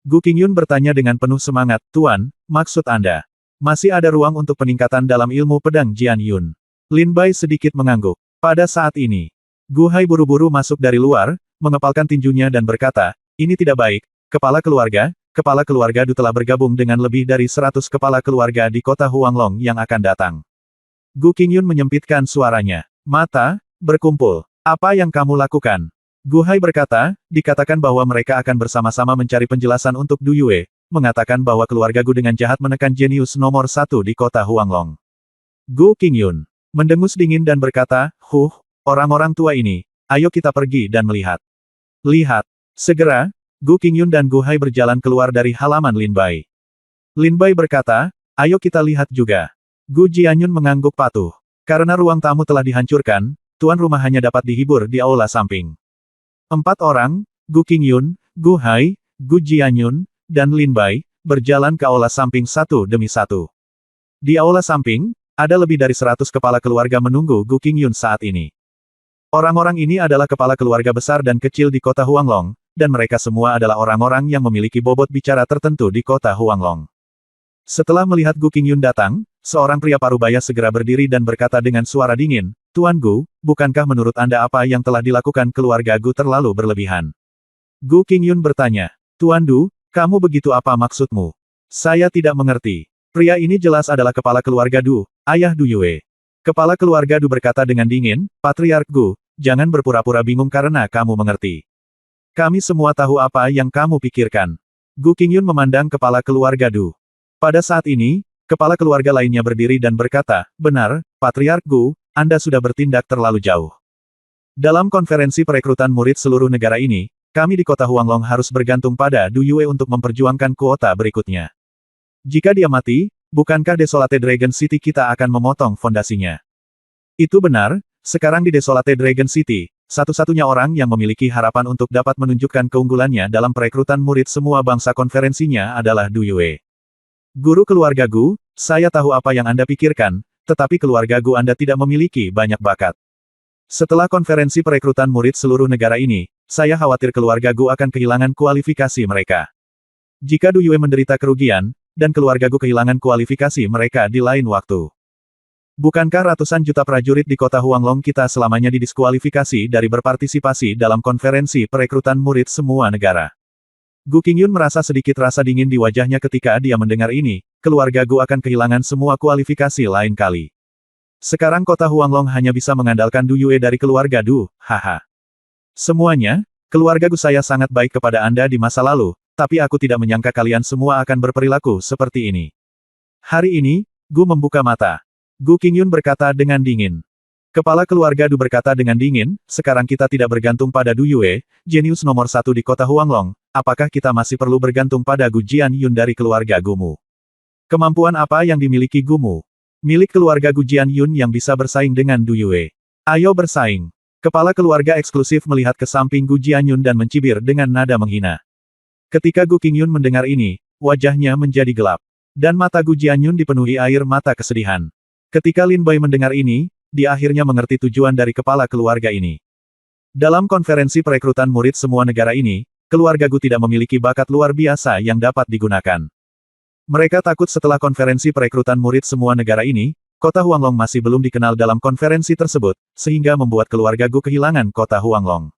Gu Qingyun bertanya dengan penuh semangat, Tuan, maksud Anda? Masih ada ruang untuk peningkatan dalam ilmu pedang Jian Yun. Lin Bai sedikit mengangguk. Pada saat ini, Gu Hai buru-buru masuk dari luar, mengepalkan tinjunya dan berkata, ini tidak baik, Kepala keluarga Du telah bergabung dengan lebih dari 100 kepala keluarga di kota Huanglong yang akan datang. Gu Qingyun menyempitkan suaranya. Mata, berkumpul. Apa yang kamu lakukan? Gu Hai berkata, dikatakan bahwa mereka akan bersama-sama mencari penjelasan untuk Du Yue, mengatakan bahwa keluarga Gu dengan jahat menekan jenius nomor 1 di kota Huanglong. Gu Qingyun mendengus dingin dan berkata, orang-orang tua ini, ayo kita pergi dan melihat. Lihat. Segera, Gu Qingyun dan Gu Hai berjalan keluar dari halaman Lin Bai. Lin Bai berkata, ayo kita lihat juga. Gu Jianyun mengangguk patuh. Karena ruang tamu telah dihancurkan, tuan rumah hanya dapat dihibur di aula samping. 4 orang, Gu Qingyun, Gu Hai, Gu Jianyun, dan Lin Bai, berjalan ke aula samping satu demi satu. Di aula samping, ada lebih dari 100 kepala keluarga menunggu Gu Qingyun saat ini. Orang-orang ini adalah kepala keluarga besar dan kecil di kota Huanglong, dan mereka semua adalah orang-orang yang memiliki bobot bicara tertentu di kota Huanglong. Setelah melihat Gu Qingyun datang, seorang pria parubaya segera berdiri dan berkata dengan suara dingin, Tuan Gu, bukankah menurut Anda apa yang telah dilakukan keluarga Gu terlalu berlebihan? Gu Qingyun bertanya, Tuan Du, kamu begitu apa maksudmu? Saya tidak mengerti. Pria ini jelas adalah kepala keluarga Du, ayah Du Yue. Kepala keluarga Du berkata dengan dingin, Patriark Gu, jangan berpura-pura bingung karena kamu mengerti. Kami semua tahu apa yang kamu pikirkan. Gu Qingyun memandang kepala keluarga Du. Pada saat ini, kepala keluarga lainnya berdiri dan berkata, benar, Patriark Gu, Anda sudah bertindak terlalu jauh. Dalam konferensi perekrutan murid seluruh negara ini, kami di kota Huanglong harus bergantung pada Du Yue untuk memperjuangkan kuota berikutnya. Jika dia mati, bukankah Desolate Dragon City kita akan memotong fondasinya? Itu benar, sekarang di Desolate Dragon City, satu-satunya orang yang memiliki harapan untuk dapat menunjukkan keunggulannya dalam perekrutan murid semua bangsa konferensinya adalah Du Yue. Guru keluarga Gu, saya tahu apa yang Anda pikirkan, tetapi keluarga Gu Anda tidak memiliki banyak bakat. Setelah konferensi perekrutan murid seluruh negara ini, saya khawatir keluarga Gu akan kehilangan kualifikasi mereka. Jika Du Yue menderita kerugian, dan keluarga Gu kehilangan kualifikasi mereka di lain waktu. Bukankah ratusan juta prajurit di kota Huanglong kita selamanya didiskualifikasi dari berpartisipasi dalam konferensi perekrutan murid semua negara? Gu Qingyun merasa sedikit rasa dingin di wajahnya ketika dia mendengar ini, keluarga Gu akan kehilangan semua kualifikasi lain kali. Sekarang kota Huanglong hanya bisa mengandalkan Du Yue dari keluarga Du, haha. Semuanya, keluarga Gu saya sangat baik kepada Anda di masa lalu, tapi aku tidak menyangka kalian semua akan berperilaku seperti ini. Hari ini, Gu membuka mata. Gu Qingyun berkata dengan dingin. Kepala keluarga Du berkata dengan dingin, sekarang kita tidak bergantung pada Du Yue, jenius nomor 1 di kota Huanglong, apakah kita masih perlu bergantung pada Gu Jianyun dari keluarga Gumu? Kemampuan apa yang dimiliki Gumu? Milik keluarga Gu Jianyun yang bisa bersaing dengan Du Yue. Ayo bersaing. Kepala keluarga eksklusif melihat ke samping Gu Jianyun dan mencibir dengan nada menghina. Ketika Gu Qingyun mendengar ini, wajahnya menjadi gelap. Dan mata Gu Jianyun dipenuhi air mata kesedihan. Ketika Lin Bai mendengar ini, dia akhirnya mengerti tujuan dari kepala keluarga ini. Dalam konferensi perekrutan murid semua negara ini, keluarga Gu tidak memiliki bakat luar biasa yang dapat digunakan. Mereka takut setelah konferensi perekrutan murid semua negara ini, kota Huanglong masih belum dikenal dalam konferensi tersebut, sehingga membuat keluarga Gu kehilangan kota Huanglong.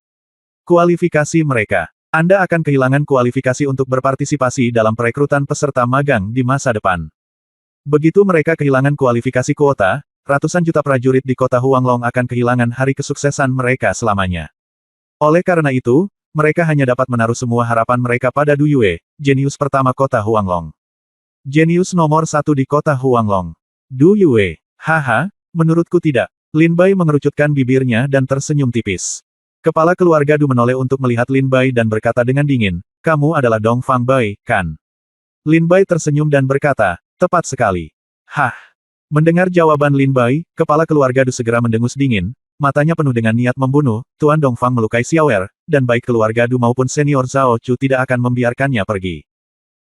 Kualifikasi mereka. Anda akan kehilangan kualifikasi untuk berpartisipasi dalam perekrutan peserta magang di masa depan. Begitu mereka kehilangan kualifikasi kuota, ratusan juta prajurit di kota Huanglong akan kehilangan hari kesuksesan mereka selamanya. Oleh karena itu, mereka hanya dapat menaruh semua harapan mereka pada Du Yue, jenius pertama kota Huanglong. Jenius nomor 1 di kota Huanglong. Du Yue. Haha, menurutku tidak. Lin Bai mengerucutkan bibirnya dan tersenyum tipis. Kepala keluarga Du menoleh untuk melihat Lin Bai dan berkata dengan dingin, kamu adalah Dong Fang Bai, kan? Lin Bai tersenyum dan berkata, tepat sekali. Hah. Mendengar jawaban Lin Bai, kepala keluarga Du segera mendengus dingin, matanya penuh dengan niat membunuh, Tuan Dongfang melukai Xiaoer, dan baik keluarga Du maupun senior Zhao Chu tidak akan membiarkannya pergi.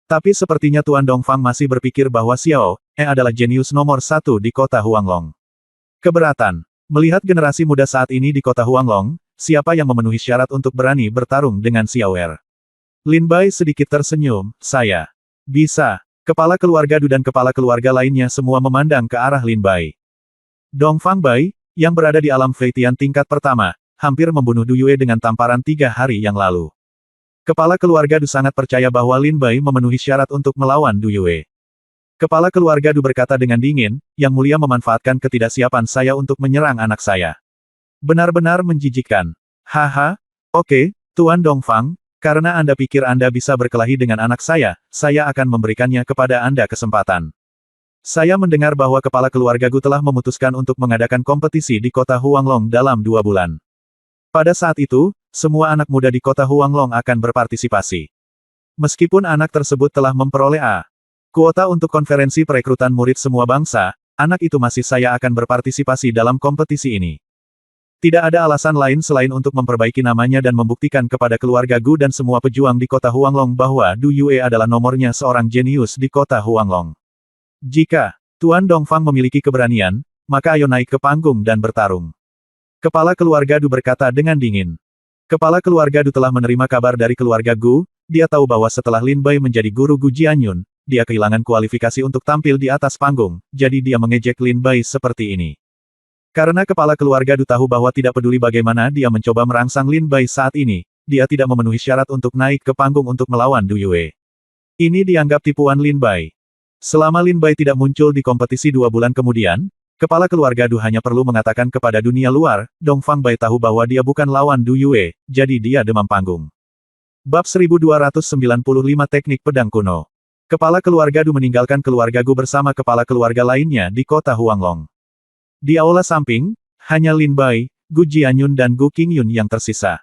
Tapi sepertinya Tuan Dongfang masih berpikir bahwa Xiao adalah jenius nomor 1 di kota Huanglong. Keberatan. Melihat generasi muda saat ini di kota Huanglong, siapa yang memenuhi syarat untuk berani bertarung dengan Xiaoer? Lin Bai sedikit tersenyum, saya. Bisa. Kepala keluarga Du dan kepala keluarga lainnya semua memandang ke arah Lin Bai. Dongfang Bai, yang berada di alam Feitian tingkat pertama, hampir membunuh Du Yue dengan tamparan 3 hari yang lalu. Kepala keluarga Du sangat percaya bahwa Lin Bai memenuhi syarat untuk melawan Du Yue. Kepala keluarga Du berkata dengan dingin, Yang Mulia memanfaatkan ketidaksiapan saya untuk menyerang anak saya. Benar-benar menjijikkan. Haha, oke, Tuan Dongfang, karena Anda pikir Anda bisa berkelahi dengan anak saya akan memberikannya kepada Anda kesempatan. Saya mendengar bahwa kepala keluarga Gu telah memutuskan untuk mengadakan kompetisi di kota Huanglong dalam 2 bulan. Pada saat itu, semua anak muda di kota Huanglong akan berpartisipasi. Meskipun anak tersebut telah memperoleh kuota untuk konferensi perekrutan murid semua bangsa, anak itu masih saya akan berpartisipasi dalam kompetisi ini. Tidak ada alasan lain selain untuk memperbaiki namanya dan membuktikan kepada keluarga Gu dan semua pejuang di kota Huanglong bahwa Du Yue adalah nomornya seorang jenius di kota Huanglong. Jika Tuan Dongfang memiliki keberanian, maka ayo naik ke panggung dan bertarung. Kepala keluarga Du berkata dengan dingin. Kepala keluarga Du telah menerima kabar dari keluarga Gu, dia tahu bahwa setelah Lin Bai menjadi guru Gu Jianyun, dia kehilangan kualifikasi untuk tampil di atas panggung, jadi dia mengejek Lin Bai seperti ini. Karena kepala keluarga Du tahu bahwa tidak peduli bagaimana dia mencoba merangsang Lin Bai saat ini, dia tidak memenuhi syarat untuk naik ke panggung untuk melawan Du Yue. Ini dianggap tipuan Lin Bai. Selama Lin Bai tidak muncul di kompetisi 2 bulan kemudian, kepala keluarga Du hanya perlu mengatakan kepada dunia luar, Dongfang Bai tahu bahwa dia bukan lawan Du Yue, jadi dia demam panggung. Bab 1295 Teknik Pedang Kuno. Kepala keluarga Du meninggalkan keluarga Gu bersama kepala keluarga lainnya di kota Huanglong. Di aula samping, hanya Lin Bai, Gu Jianyun dan Gu Qingyun yang tersisa.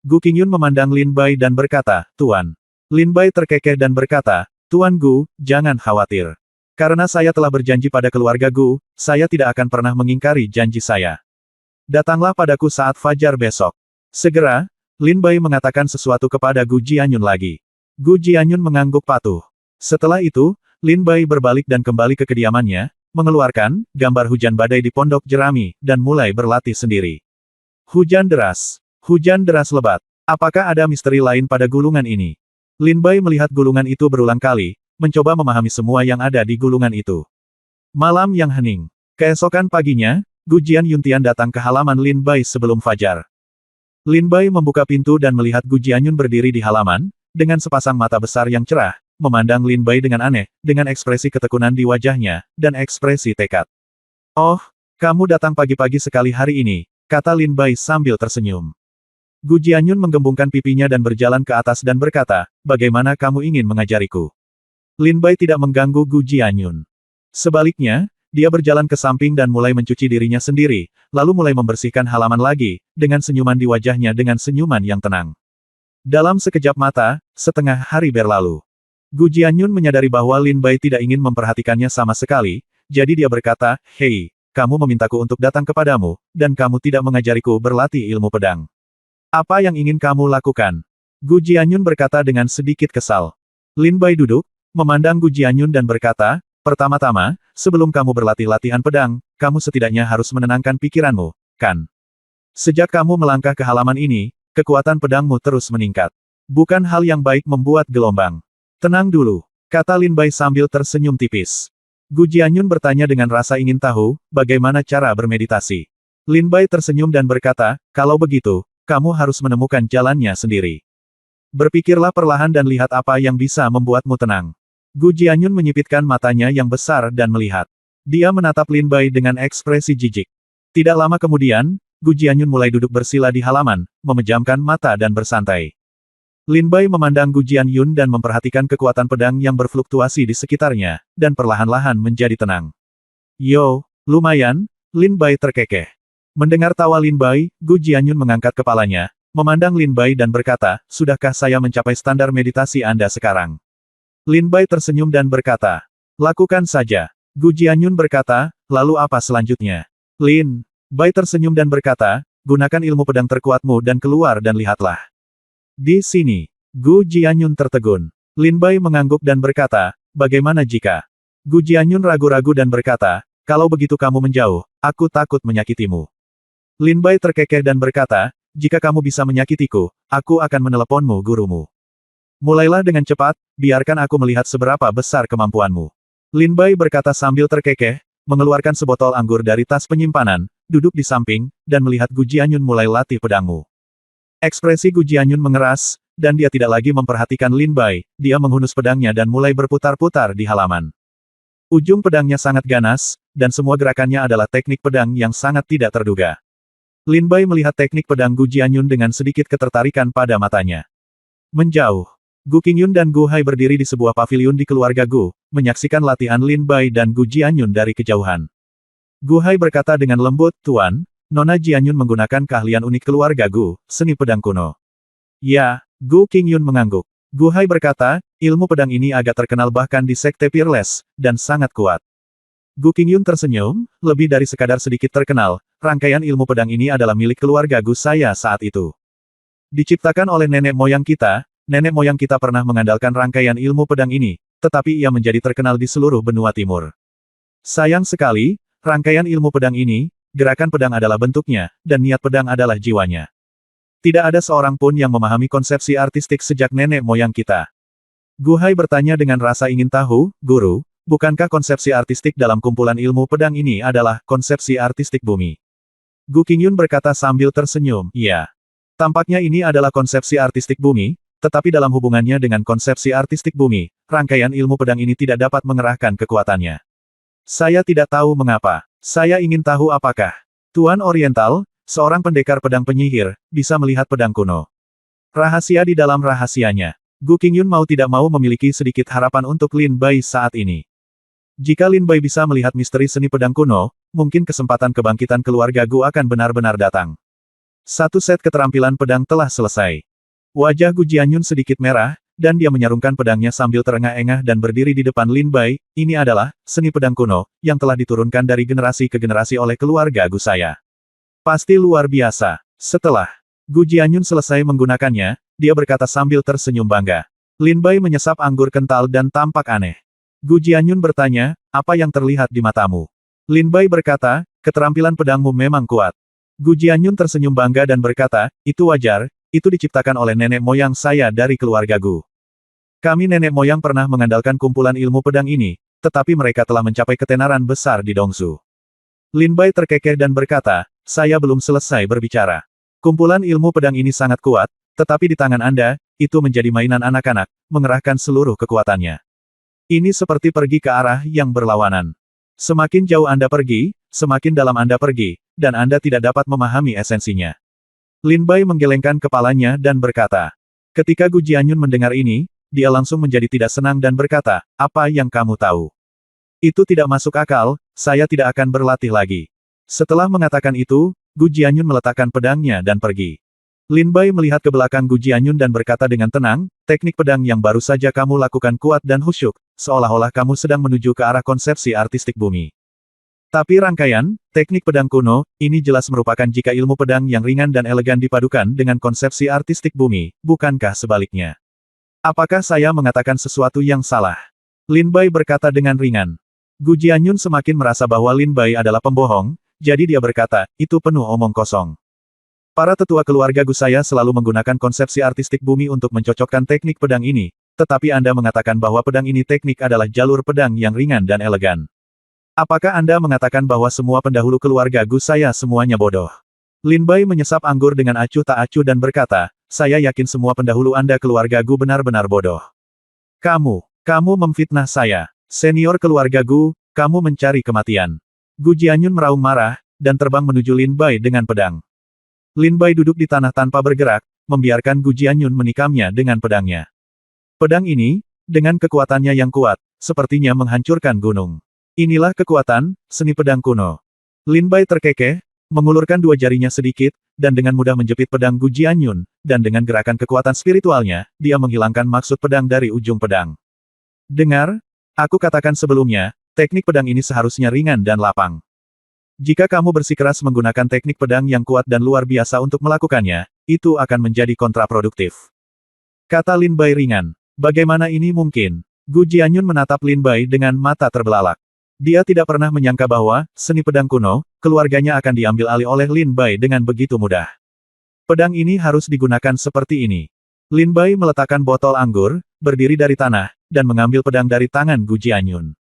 Gu Qingyun memandang Lin Bai dan berkata, Tuan. Lin Bai terkekeh dan berkata, Tuan Gu, jangan khawatir. Karena saya telah berjanji pada keluarga Gu, saya tidak akan pernah mengingkari janji saya. Datanglah padaku saat fajar besok. Segera, Lin Bai mengatakan sesuatu kepada Gu Jianyun lagi. Gu Jianyun mengangguk patuh. Setelah itu, Lin Bai berbalik dan kembali ke kediamannya, mengeluarkan gambar hujan badai di pondok jerami, dan mulai berlatih sendiri. Hujan deras. Hujan deras lebat. Apakah ada misteri lain pada gulungan ini? Lin Bai melihat gulungan itu berulang kali, mencoba memahami semua yang ada di gulungan itu. Malam yang hening. Keesokan paginya, Gu Jianyun datang ke halaman Lin Bai sebelum fajar. Lin Bai membuka pintu dan melihat Gu Jianyun berdiri di halaman, dengan sepasang mata besar yang cerah, memandang Lin Bai dengan aneh, dengan ekspresi ketekunan di wajahnya, dan ekspresi tekad. Oh, kamu datang pagi-pagi sekali hari ini, kata Lin Bai sambil tersenyum. Gu Jianyun menggembungkan pipinya dan berjalan ke atas dan berkata, bagaimana kamu ingin mengajariku? Lin Bai tidak mengganggu Gu Jianyun. Sebaliknya, dia berjalan ke samping dan mulai mencuci dirinya sendiri, lalu mulai membersihkan halaman lagi, dengan senyuman di wajahnya dengan senyuman yang tenang. Dalam sekejap mata, setengah hari berlalu. Gu Jianyun menyadari bahwa Lin Bai tidak ingin memperhatikannya sama sekali, jadi dia berkata, hei, kamu memintaku untuk datang kepadamu, dan kamu tidak mengajariku berlatih ilmu pedang. Apa yang ingin kamu lakukan? Gu Jianyun berkata dengan sedikit kesal. Lin Bai duduk, memandang Gu Jianyun dan berkata, pertama-tama, sebelum kamu berlatih latihan pedang, kamu setidaknya harus menenangkan pikiranmu, kan? Sejak kamu melangkah ke halaman ini, kekuatan pedangmu terus meningkat. Bukan hal yang baik membuat gelombang. Tenang dulu, kata Lin Bai sambil tersenyum tipis. Gu Jianyun bertanya dengan rasa ingin tahu, bagaimana cara bermeditasi. Lin Bai tersenyum dan berkata, kalau begitu, kamu harus menemukan jalannya sendiri. Berpikirlah perlahan dan lihat apa yang bisa membuatmu tenang. Gu Jianyun menyipitkan matanya yang besar dan melihat. Dia menatap Lin Bai dengan ekspresi jijik. Tidak lama kemudian, Gu Jianyun mulai duduk bersila di halaman, memejamkan mata dan bersantai. Lin Bai memandang Gu Jianyun dan memperhatikan kekuatan pedang yang berfluktuasi di sekitarnya, dan perlahan-lahan menjadi tenang. Yo, lumayan, Lin Bai terkekeh. Mendengar tawa Lin Bai, Gu Jianyun mengangkat kepalanya, memandang Lin Bai dan berkata, sudahkah saya mencapai standar meditasi Anda sekarang? Lin Bai tersenyum dan berkata, lakukan saja. Gu Jianyun berkata, lalu apa selanjutnya? Lin Bai tersenyum dan berkata, gunakan ilmu pedang terkuatmu dan keluar dan lihatlah. Di sini, Gu Jianyun tertegun. Lin Bai mengangguk dan berkata, bagaimana jika? Gu Jianyun ragu-ragu dan berkata, kalau begitu kamu menjauh, aku takut menyakitimu. Lin Bai terkekeh dan berkata, jika kamu bisa menyakitiku, aku akan meneleponmu gurumu. Mulailah dengan cepat, biarkan aku melihat seberapa besar kemampuanmu. Lin Bai berkata sambil terkekeh, mengeluarkan sebotol anggur dari tas penyimpanan, duduk di samping, dan melihat Gu Jianyun mulai latih pedangmu. Ekspresi Gu Jianyun mengeras, dan dia tidak lagi memperhatikan Lin Bai, dia menghunus pedangnya dan mulai berputar-putar di halaman. Ujung pedangnya sangat ganas, dan semua gerakannya adalah teknik pedang yang sangat tidak terduga. Lin Bai melihat teknik pedang Gu Jianyun dengan sedikit ketertarikan pada matanya. Menjauh. Gu Qingyun dan Gu Hai berdiri di sebuah paviliun di keluarga Gu, menyaksikan latihan Lin Bai dan Gu Jianyun dari kejauhan. Gu Hai berkata dengan lembut, Tuan, Nona Jianyun menggunakan keahlian unik keluarga Gu, seni pedang kuno. Ya, Gu Qingyun mengangguk. Gu Hai berkata, ilmu pedang ini agak terkenal bahkan di sekte Peerless, dan sangat kuat. Gu Qingyun tersenyum, lebih dari sekadar sedikit terkenal, rangkaian ilmu pedang ini adalah milik keluarga Gu saya saat itu. Diciptakan oleh nenek moyang kita pernah mengandalkan rangkaian ilmu pedang ini, tetapi ia menjadi terkenal di seluruh benua timur. Sayang sekali, rangkaian ilmu pedang ini, gerakan pedang adalah bentuknya, dan niat pedang adalah jiwanya. Tidak ada seorang pun yang memahami konsepsi artistik sejak nenek moyang kita. Gu Hai bertanya dengan rasa ingin tahu, Guru, bukankah konsepsi artistik dalam kumpulan ilmu pedang ini adalah konsepsi artistik bumi? Gu Qingyun berkata sambil tersenyum, iya. Tampaknya ini adalah konsepsi artistik bumi, tetapi dalam hubungannya dengan konsepsi artistik bumi, rangkaian ilmu pedang ini tidak dapat mengerahkan kekuatannya. Saya tidak tahu mengapa. Saya ingin tahu apakah Tuan Oriental, seorang pendekar pedang penyihir, bisa melihat pedang kuno. Rahasia di dalam rahasianya. Gu Qingyun mau tidak mau memiliki sedikit harapan untuk Lin Bai saat ini. Jika Lin Bai bisa melihat misteri seni pedang kuno, mungkin kesempatan kebangkitan keluarga Gu akan benar-benar datang. Satu set keterampilan pedang telah selesai. Wajah Gu Jianyun sedikit merah, dan dia menyarungkan pedangnya sambil terengah-engah dan berdiri di depan Lin Bai. Ini adalah seni pedang kuno yang telah diturunkan dari generasi ke generasi oleh keluarga Gu saya. Pasti luar biasa. Setelah Gu Jianyun selesai menggunakannya, dia berkata sambil tersenyum bangga. Lin Bai menyesap anggur kental dan tampak aneh. Gu Jianyun bertanya, apa yang terlihat di matamu? Lin Bai berkata, keterampilan pedangmu memang kuat. Gu Jianyun tersenyum bangga dan berkata, itu wajar, itu diciptakan oleh nenek moyang saya dari keluarga Gu. Kami nenek moyang pernah mengandalkan kumpulan ilmu pedang ini, tetapi mereka telah mencapai ketenaran besar di Dongsu. Lin Bai terkekeh dan berkata, saya belum selesai berbicara. Kumpulan ilmu pedang ini sangat kuat, tetapi di tangan Anda, itu menjadi mainan anak-anak, mengerahkan seluruh kekuatannya. Ini seperti pergi ke arah yang berlawanan. Semakin jauh Anda pergi, semakin dalam Anda pergi, dan Anda tidak dapat memahami esensinya. Lin Bai menggelengkan kepalanya dan berkata. Ketika Gu Jianyun mendengar ini, dia langsung menjadi tidak senang dan berkata, apa yang kamu tahu? Itu tidak masuk akal, saya tidak akan berlatih lagi. Setelah mengatakan itu, Gu Jianyun meletakkan pedangnya dan pergi. Lin Bai melihat ke belakang Gu Jianyun dan berkata dengan tenang, teknik pedang yang baru saja kamu lakukan kuat dan khusyuk, seolah-olah kamu sedang menuju ke arah konsepsi artistik bumi. Tapi rangkaian, teknik pedang kuno, ini jelas merupakan jika ilmu pedang yang ringan dan elegan dipadukan dengan konsepsi artistik bumi, bukankah sebaliknya? Apakah saya mengatakan sesuatu yang salah? Lin Bai berkata dengan ringan. Gu Jianyun semakin merasa bahwa Lin Bai adalah pembohong, jadi dia berkata, itu penuh omong kosong. Para tetua keluarga Gu saya selalu menggunakan konsepsi artistik bumi untuk mencocokkan teknik pedang ini, tetapi Anda mengatakan bahwa pedang ini teknik adalah jalur pedang yang ringan dan elegan. Apakah Anda mengatakan bahwa semua pendahulu keluarga Gu saya semuanya bodoh? Lin Bai menyesap anggur dengan acuh tak acuh dan berkata, saya yakin semua pendahulu Anda keluarga Gu benar-benar bodoh. Kamu memfitnah saya. Senior keluarga Gu, kamu mencari kematian. Gu Jianyun meraung marah, dan terbang menuju Lin Bai dengan pedang. Lin Bai duduk di tanah tanpa bergerak, membiarkan Gu Jianyun menikamnya dengan pedangnya. Pedang ini, dengan kekuatannya yang kuat, sepertinya menghancurkan gunung. Inilah kekuatan, seni pedang kuno. Lin Bai terkekeh, mengulurkan dua jarinya sedikit, dan dengan mudah menjepit pedang Gu Jianyun, dan dengan gerakan kekuatan spiritualnya, dia menghilangkan maksud pedang dari ujung pedang. Dengar, aku katakan sebelumnya, teknik pedang ini seharusnya ringan dan lapang. Jika kamu bersikeras menggunakan teknik pedang yang kuat dan luar biasa untuk melakukannya, itu akan menjadi kontraproduktif. Kata Lin Bai ringan. Bagaimana ini mungkin? Gu Jianyun menatap Lin Bai dengan mata terbelalak. Dia tidak pernah menyangka bahwa, seni pedang kuno, keluarganya akan diambil alih oleh Lin Bai dengan begitu mudah. Pedang ini harus digunakan seperti ini. Lin Bai meletakkan botol anggur, berdiri dari tanah, dan mengambil pedang dari tangan Gu Jianyun.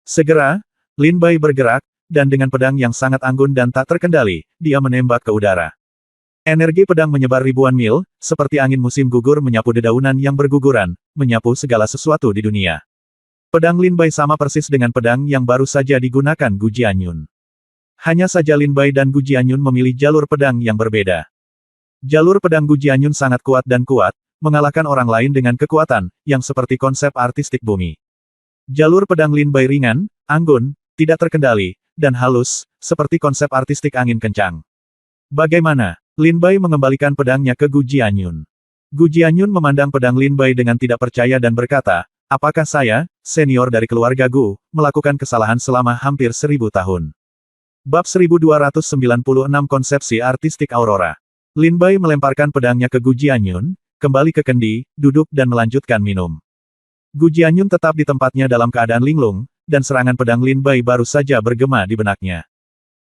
Segera, Lin Bai bergerak, dan dengan pedang yang sangat anggun dan tak terkendali, dia menembak ke udara. Energi pedang menyebar ribuan mil, seperti angin musim gugur menyapu dedaunan yang berguguran, menyapu segala sesuatu di dunia. Pedang Lin Bai sama persis dengan pedang yang baru saja digunakan Gu Jianyun. Hanya saja Lin Bai dan Gu Jianyun memilih jalur pedang yang berbeda. Jalur pedang Gu Jianyun sangat kuat dan kuat, mengalahkan orang lain dengan kekuatan, yang seperti konsep artistik bumi. Jalur pedang Lin Bai ringan, anggun, tidak terkendali, dan halus, seperti konsep artistik angin kencang. Bagaimana? Lin Bai mengembalikan pedangnya ke Gu Jianyun. Gu Jianyun memandang pedang Lin Bai dengan tidak percaya dan berkata, apakah saya, senior dari keluarga Gu, melakukan kesalahan selama hampir 1000 tahun? Bab 1296 Konsepsi Artistik Aurora. Lin Bai melemparkan pedangnya ke Gu Jianyun, kembali ke kendi, duduk dan melanjutkan minum. Gu Jianyun tetap di tempatnya dalam keadaan linglung, dan serangan pedang Lin Bai baru saja bergema di benaknya.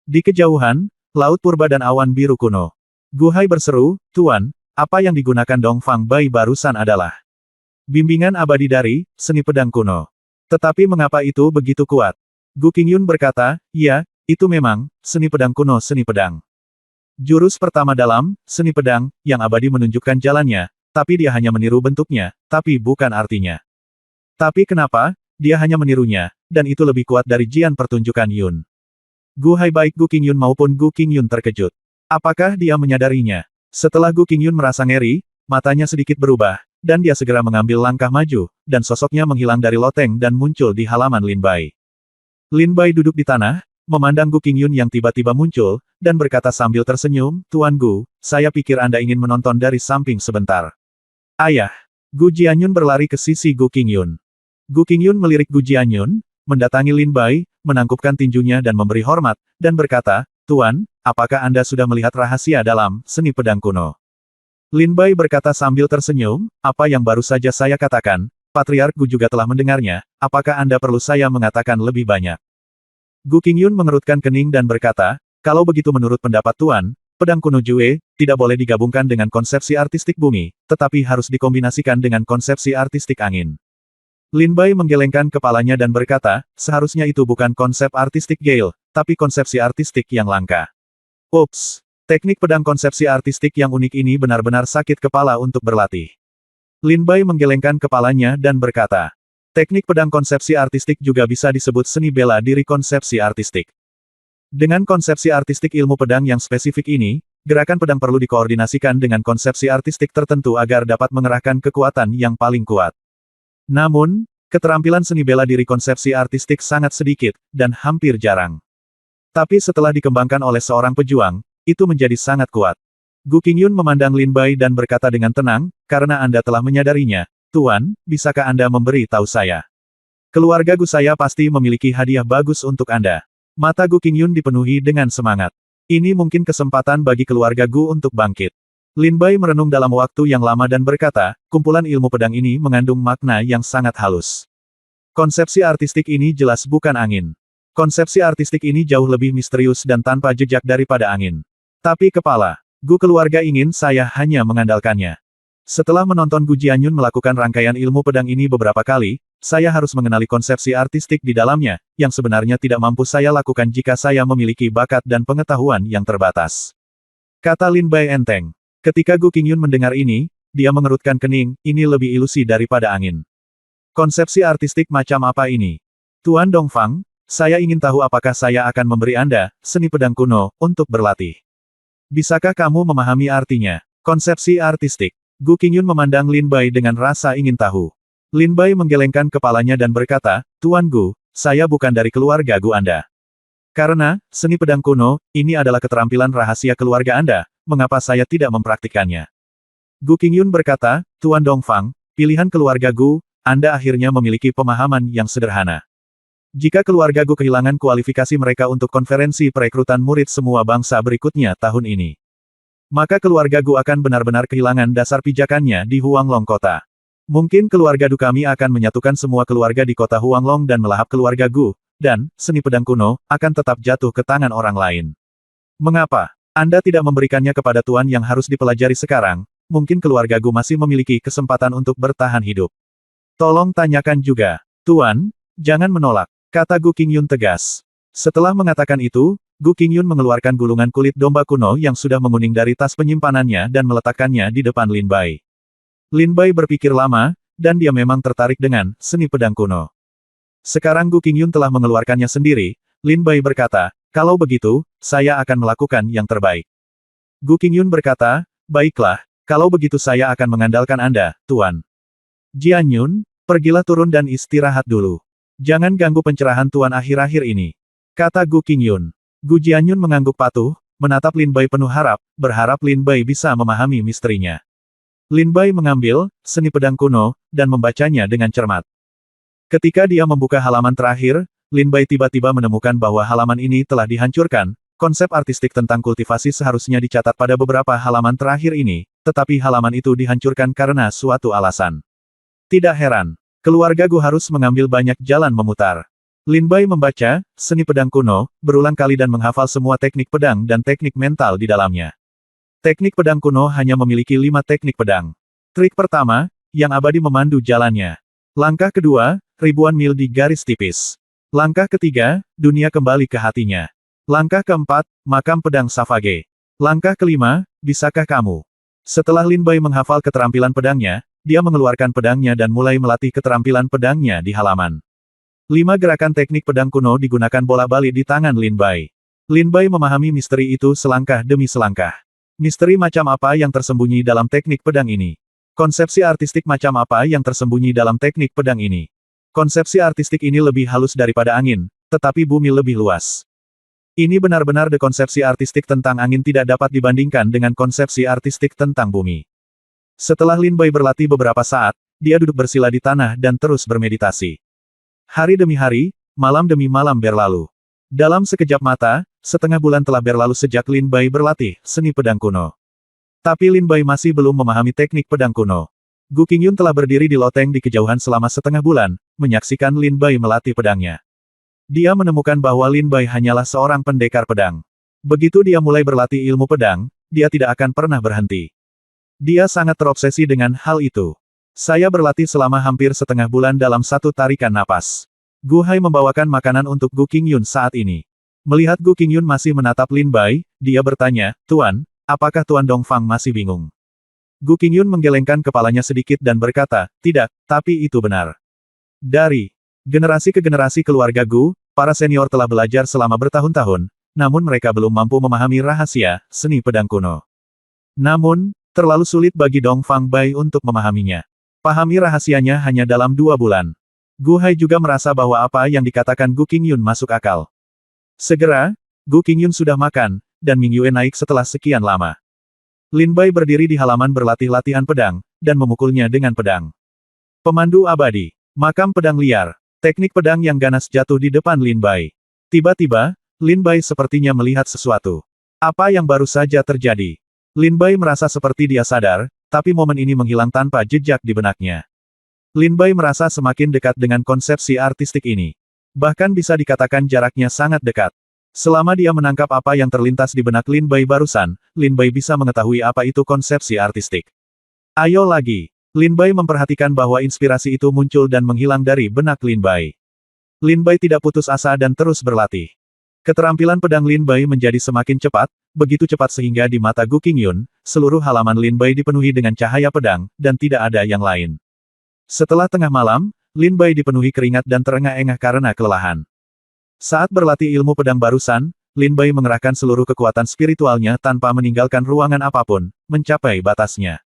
Di kejauhan, laut purba dan awan biru kuno. Gu Hai berseru, Tuan, apa yang digunakan Dong Fang Bai barusan adalah bimbingan abadi dari seni pedang kuno. Tetapi mengapa itu begitu kuat? Gu Qingyun berkata, ya, itu memang seni pedang kuno seni pedang. Jurus pertama dalam seni pedang yang abadi menunjukkan jalannya, tapi dia hanya meniru bentuknya, tapi bukan artinya. Tapi kenapa dia hanya menirunya, dan itu lebih kuat dari jian pertunjukan Yun? Gu Hai baik Gu Qingyun maupun Gu Qingyun terkejut. Apakah dia menyadarinya? Setelah Gu Qingyun merasa ngeri, matanya sedikit berubah, dan dia segera mengambil langkah maju, dan sosoknya menghilang dari loteng dan muncul di halaman Lin Bai. Lin Bai duduk di tanah, memandang Gu Qingyun yang tiba-tiba muncul, dan berkata sambil tersenyum, Tuan Gu, saya pikir Anda ingin menonton dari samping sebentar. Ayah. Gu Jianyun berlari ke sisi Gu Qingyun. Gu Qingyun melirik Gu Jianyun, mendatangi Lin Bai, menangkupkan tinjunya dan memberi hormat, dan berkata, Tuan, apakah Anda sudah melihat rahasia dalam seni pedang kuno? Lin Bai berkata sambil tersenyum, apa yang baru saja saya katakan, Patriark Gu juga telah mendengarnya, apakah Anda perlu saya mengatakan lebih banyak? Gu Qingyun mengerutkan kening dan berkata, kalau begitu menurut pendapat Tuan, pedang kuno Jue, tidak boleh digabungkan dengan konsepsi artistik bumi, tetapi harus dikombinasikan dengan konsepsi artistik angin. Lin Bai menggelengkan kepalanya dan berkata, seharusnya itu bukan konsep artistik Gale, tapi konsepsi artistik yang langka. Ups, teknik pedang konsepsi artistik yang unik ini benar-benar sakit kepala untuk berlatih. Lin Bai menggelengkan kepalanya dan berkata, teknik pedang konsepsi artistik juga bisa disebut seni bela diri konsepsi artistik. Dengan konsepsi artistik ilmu pedang yang spesifik ini, gerakan pedang perlu dikoordinasikan dengan konsepsi artistik tertentu agar dapat mengerahkan kekuatan yang paling kuat. Namun, keterampilan seni bela diri konsepsi artistik sangat sedikit, dan hampir jarang. Tapi setelah dikembangkan oleh seorang pejuang, itu menjadi sangat kuat. Gu Qingyun memandang Lin Bai dan berkata dengan tenang, karena Anda telah menyadarinya, Tuan, bisakah Anda memberi tahu saya? Keluarga Gu saya pasti memiliki hadiah bagus untuk Anda. Mata Gu Qingyun dipenuhi dengan semangat. Ini mungkin kesempatan bagi keluarga Gu untuk bangkit. Lin Bai merenung dalam waktu yang lama dan berkata, kumpulan ilmu pedang ini mengandung makna yang sangat halus. Konsepsi artistik ini jelas bukan angin. Konsepsi artistik ini jauh lebih misterius dan tanpa jejak daripada angin. Tapi kepala, Gu keluarga ingin saya hanya mengandalkannya. Setelah menonton Gu Jianyun melakukan rangkaian ilmu pedang ini beberapa kali, saya harus mengenali konsepsi artistik di dalamnya, yang sebenarnya tidak mampu saya lakukan jika saya memiliki bakat dan pengetahuan yang terbatas. Kata Lin Bai enteng. Ketika Gu Qingyun mendengar ini, dia mengerutkan kening, ini lebih ilusi daripada angin. Konsepsi artistik macam apa ini? Tuan Dongfang, saya ingin tahu apakah saya akan memberi Anda, seni pedang kuno, untuk berlatih. Bisakah kamu memahami artinya? Konsepsi artistik. Gu Qingyun memandang Lin Bai dengan rasa ingin tahu. Lin Bai menggelengkan kepalanya dan berkata, Tuan Gu, saya bukan dari keluarga Gu Anda. Karena, seni pedang kuno, ini adalah keterampilan rahasia keluarga Anda, mengapa saya tidak mempraktikannya? Gu Qingyun berkata, Tuan Dongfang, pilihan keluarga Gu, Anda akhirnya memiliki pemahaman yang sederhana. Jika keluarga Gu kehilangan kualifikasi mereka untuk konferensi perekrutan murid semua bangsa berikutnya tahun ini, maka keluarga Gu akan benar-benar kehilangan dasar pijakannya di Huanglong kota. Mungkin keluarga Du kami akan menyatukan semua keluarga di kota Huanglong dan melahap keluarga Gu, dan, seni pedang kuno, akan tetap jatuh ke tangan orang lain. Mengapa? Anda tidak memberikannya kepada Tuan yang harus dipelajari sekarang, mungkin keluarga Gu masih memiliki kesempatan untuk bertahan hidup. Tolong tanyakan juga. Tuan, jangan menolak, kata Gu Qingyun tegas. Setelah mengatakan itu, Gu Qingyun mengeluarkan gulungan kulit domba kuno yang sudah menguning dari tas penyimpanannya dan meletakkannya di depan Lin Bai. Lin Bai berpikir lama, dan dia memang tertarik dengan seni pedang kuno. Sekarang Gu Qingyun telah mengeluarkannya sendiri, Lin Bai berkata, kalau begitu, saya akan melakukan yang terbaik. Gu Qingyun berkata, baiklah, kalau begitu saya akan mengandalkan Anda, Tuan. Jianyun, pergilah turun dan istirahat dulu. Jangan ganggu pencerahan Tuan akhir-akhir ini, kata Gu Qingyun. Gu Jianyun mengangguk patuh, menatap Lin Bai penuh harap, berharap Lin Bai bisa memahami misterinya. Lin Bai mengambil seni pedang kuno, dan membacanya dengan cermat. Ketika dia membuka halaman terakhir, Lin Bai tiba-tiba menemukan bahwa halaman ini telah dihancurkan. Konsep artistik tentang kultivasi seharusnya dicatat pada beberapa halaman terakhir ini, tetapi halaman itu dihancurkan karena suatu alasan. Tidak heran, keluarga Gu harus mengambil banyak jalan memutar. Lin Bai membaca seni pedang kuno berulang kali dan menghafal semua teknik pedang dan teknik mental di dalamnya. Teknik pedang kuno hanya memiliki 5 teknik pedang. Trik pertama, yang abadi memandu jalannya. Langkah kedua, ribuan mil di garis tipis. Langkah ketiga, dunia kembali ke hatinya. Langkah keempat, makam pedang Savage. Langkah kelima, bisakah kamu? Setelah Lin Bai menghafal keterampilan pedangnya, dia mengeluarkan pedangnya dan mulai melatih keterampilan pedangnya di halaman. 5 gerakan teknik pedang kuno digunakan bolak-balik di tangan Lin Bai. Lin Bai memahami misteri itu selangkah demi selangkah. Misteri macam apa yang tersembunyi dalam teknik pedang ini? Konsepsi artistik macam apa yang tersembunyi dalam teknik pedang ini? Konsepsi artistik ini lebih halus daripada angin, tetapi bumi lebih luas. Ini benar-benar konsepsi artistik tentang angin tidak dapat dibandingkan dengan konsepsi artistik tentang bumi. Setelah Lin Bai berlatih beberapa saat, dia duduk bersila di tanah dan terus bermeditasi. Hari demi hari, malam demi malam berlalu. Dalam sekejap mata, setengah bulan telah berlalu sejak Lin Bai berlatih seni pedang kuno. Tapi Lin Bai masih belum memahami teknik pedang kuno. Gu Qingyun telah berdiri di loteng di kejauhan selama setengah bulan, menyaksikan Lin Bai melatih pedangnya. Dia menemukan bahwa Lin Bai hanyalah seorang pendekar pedang. Begitu dia mulai berlatih ilmu pedang, dia tidak akan pernah berhenti. Dia sangat terobsesi dengan hal itu. Saya berlatih selama hampir setengah bulan dalam satu tarikan napas. Gu Hai membawakan makanan untuk Gu Qingyun saat ini. Melihat Gu Qingyun masih menatap Lin Bai, dia bertanya, "Tuan, apakah Tuan Dongfang masih bingung?" Gu Qingyun menggelengkan kepalanya sedikit dan berkata, "Tidak, tapi itu benar." Dari generasi ke generasi keluarga Gu, para senior telah belajar selama bertahun-tahun, namun mereka belum mampu memahami rahasia seni pedang kuno. Namun, terlalu sulit bagi Dongfang Bai untuk memahaminya. Pahami rahasianya hanya dalam 2 bulan. Gu Hai juga merasa bahwa apa yang dikatakan Gu Qingyun masuk akal. Segera, Gu Qingyun sudah makan, dan Ming Yue naik setelah sekian lama. Lin Bai berdiri di halaman berlatih latihan pedang, dan memukulnya dengan pedang. Pemandu abadi. Makam pedang liar. Teknik pedang yang ganas jatuh di depan Lin Bai. Tiba-tiba, Lin Bai sepertinya melihat sesuatu. Apa yang baru saja terjadi? Lin Bai merasa seperti dia sadar, tapi momen ini menghilang tanpa jejak di benaknya. Lin Bai merasa semakin dekat dengan konsepsi artistik ini. Bahkan bisa dikatakan jaraknya sangat dekat. Selama dia menangkap apa yang terlintas di benak Lin Bai barusan, Lin Bai bisa mengetahui apa itu konsepsi artistik. Ayo lagi. Lin Bai memperhatikan bahwa inspirasi itu muncul dan menghilang dari benak Lin Bai. Lin Bai tidak putus asa dan terus berlatih. Keterampilan pedang Lin Bai menjadi semakin cepat, begitu cepat sehingga di mata Gu Qingyun, seluruh halaman Lin Bai dipenuhi dengan cahaya pedang, dan tidak ada yang lain. Setelah tengah malam, Lin Bai dipenuhi keringat dan terengah-engah karena kelelahan. Saat berlatih ilmu pedang barusan, Lin Bai mengerahkan seluruh kekuatan spiritualnya tanpa meninggalkan ruangan apapun, mencapai batasnya.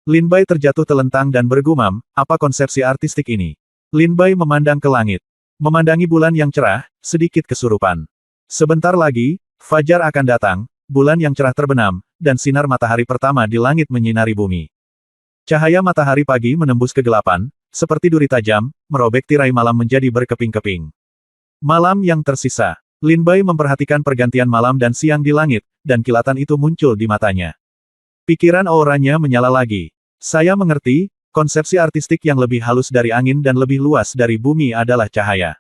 Lin Bai terjatuh telentang dan bergumam, apa konsepsi artistik ini? Lin Bai memandang ke langit. Memandangi bulan yang cerah, sedikit kesurupan. Sebentar lagi, fajar akan datang, bulan yang cerah terbenam, dan sinar matahari pertama di langit menyinari bumi. Cahaya matahari pagi menembus kegelapan, seperti duri tajam, merobek tirai malam menjadi berkeping-keping. Malam yang tersisa. Lin Bai memperhatikan pergantian malam dan siang di langit, dan kilatan itu muncul di matanya. Pikiran auranya menyala lagi. Saya mengerti, konsepsi artistik yang lebih halus dari angin dan lebih luas dari bumi adalah cahaya.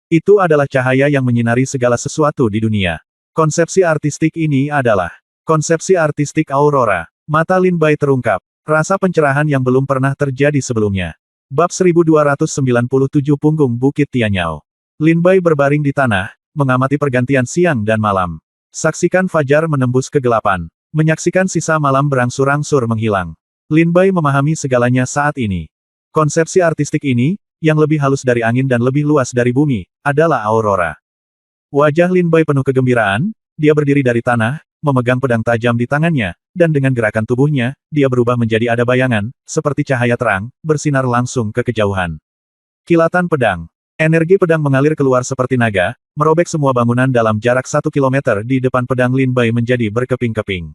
Itu adalah cahaya yang menyinari segala sesuatu di dunia. Konsepsi artistik ini adalah konsepsi artistik aurora. Mata Lin Bai terungkap. Rasa pencerahan yang belum pernah terjadi sebelumnya. Bab 1297 Punggung Bukit Tianyao. Lin Bai berbaring di tanah, mengamati pergantian siang dan malam. Saksikan fajar menembus kegelapan. Menyaksikan sisa malam berangsur-angsur menghilang. Lin Bai memahami segalanya saat ini. Konsepsi artistik ini, yang lebih halus dari angin dan lebih luas dari bumi, adalah aurora. Wajah Lin Bai penuh kegembiraan, dia berdiri dari tanah, memegang pedang tajam di tangannya, dan dengan gerakan tubuhnya, dia berubah menjadi ada bayangan, seperti cahaya terang, bersinar langsung ke kejauhan. Kilatan pedang. Energi pedang mengalir keluar seperti naga, merobek semua bangunan dalam jarak 1 kilometer di depan pedang Lin Bai menjadi berkeping-keping.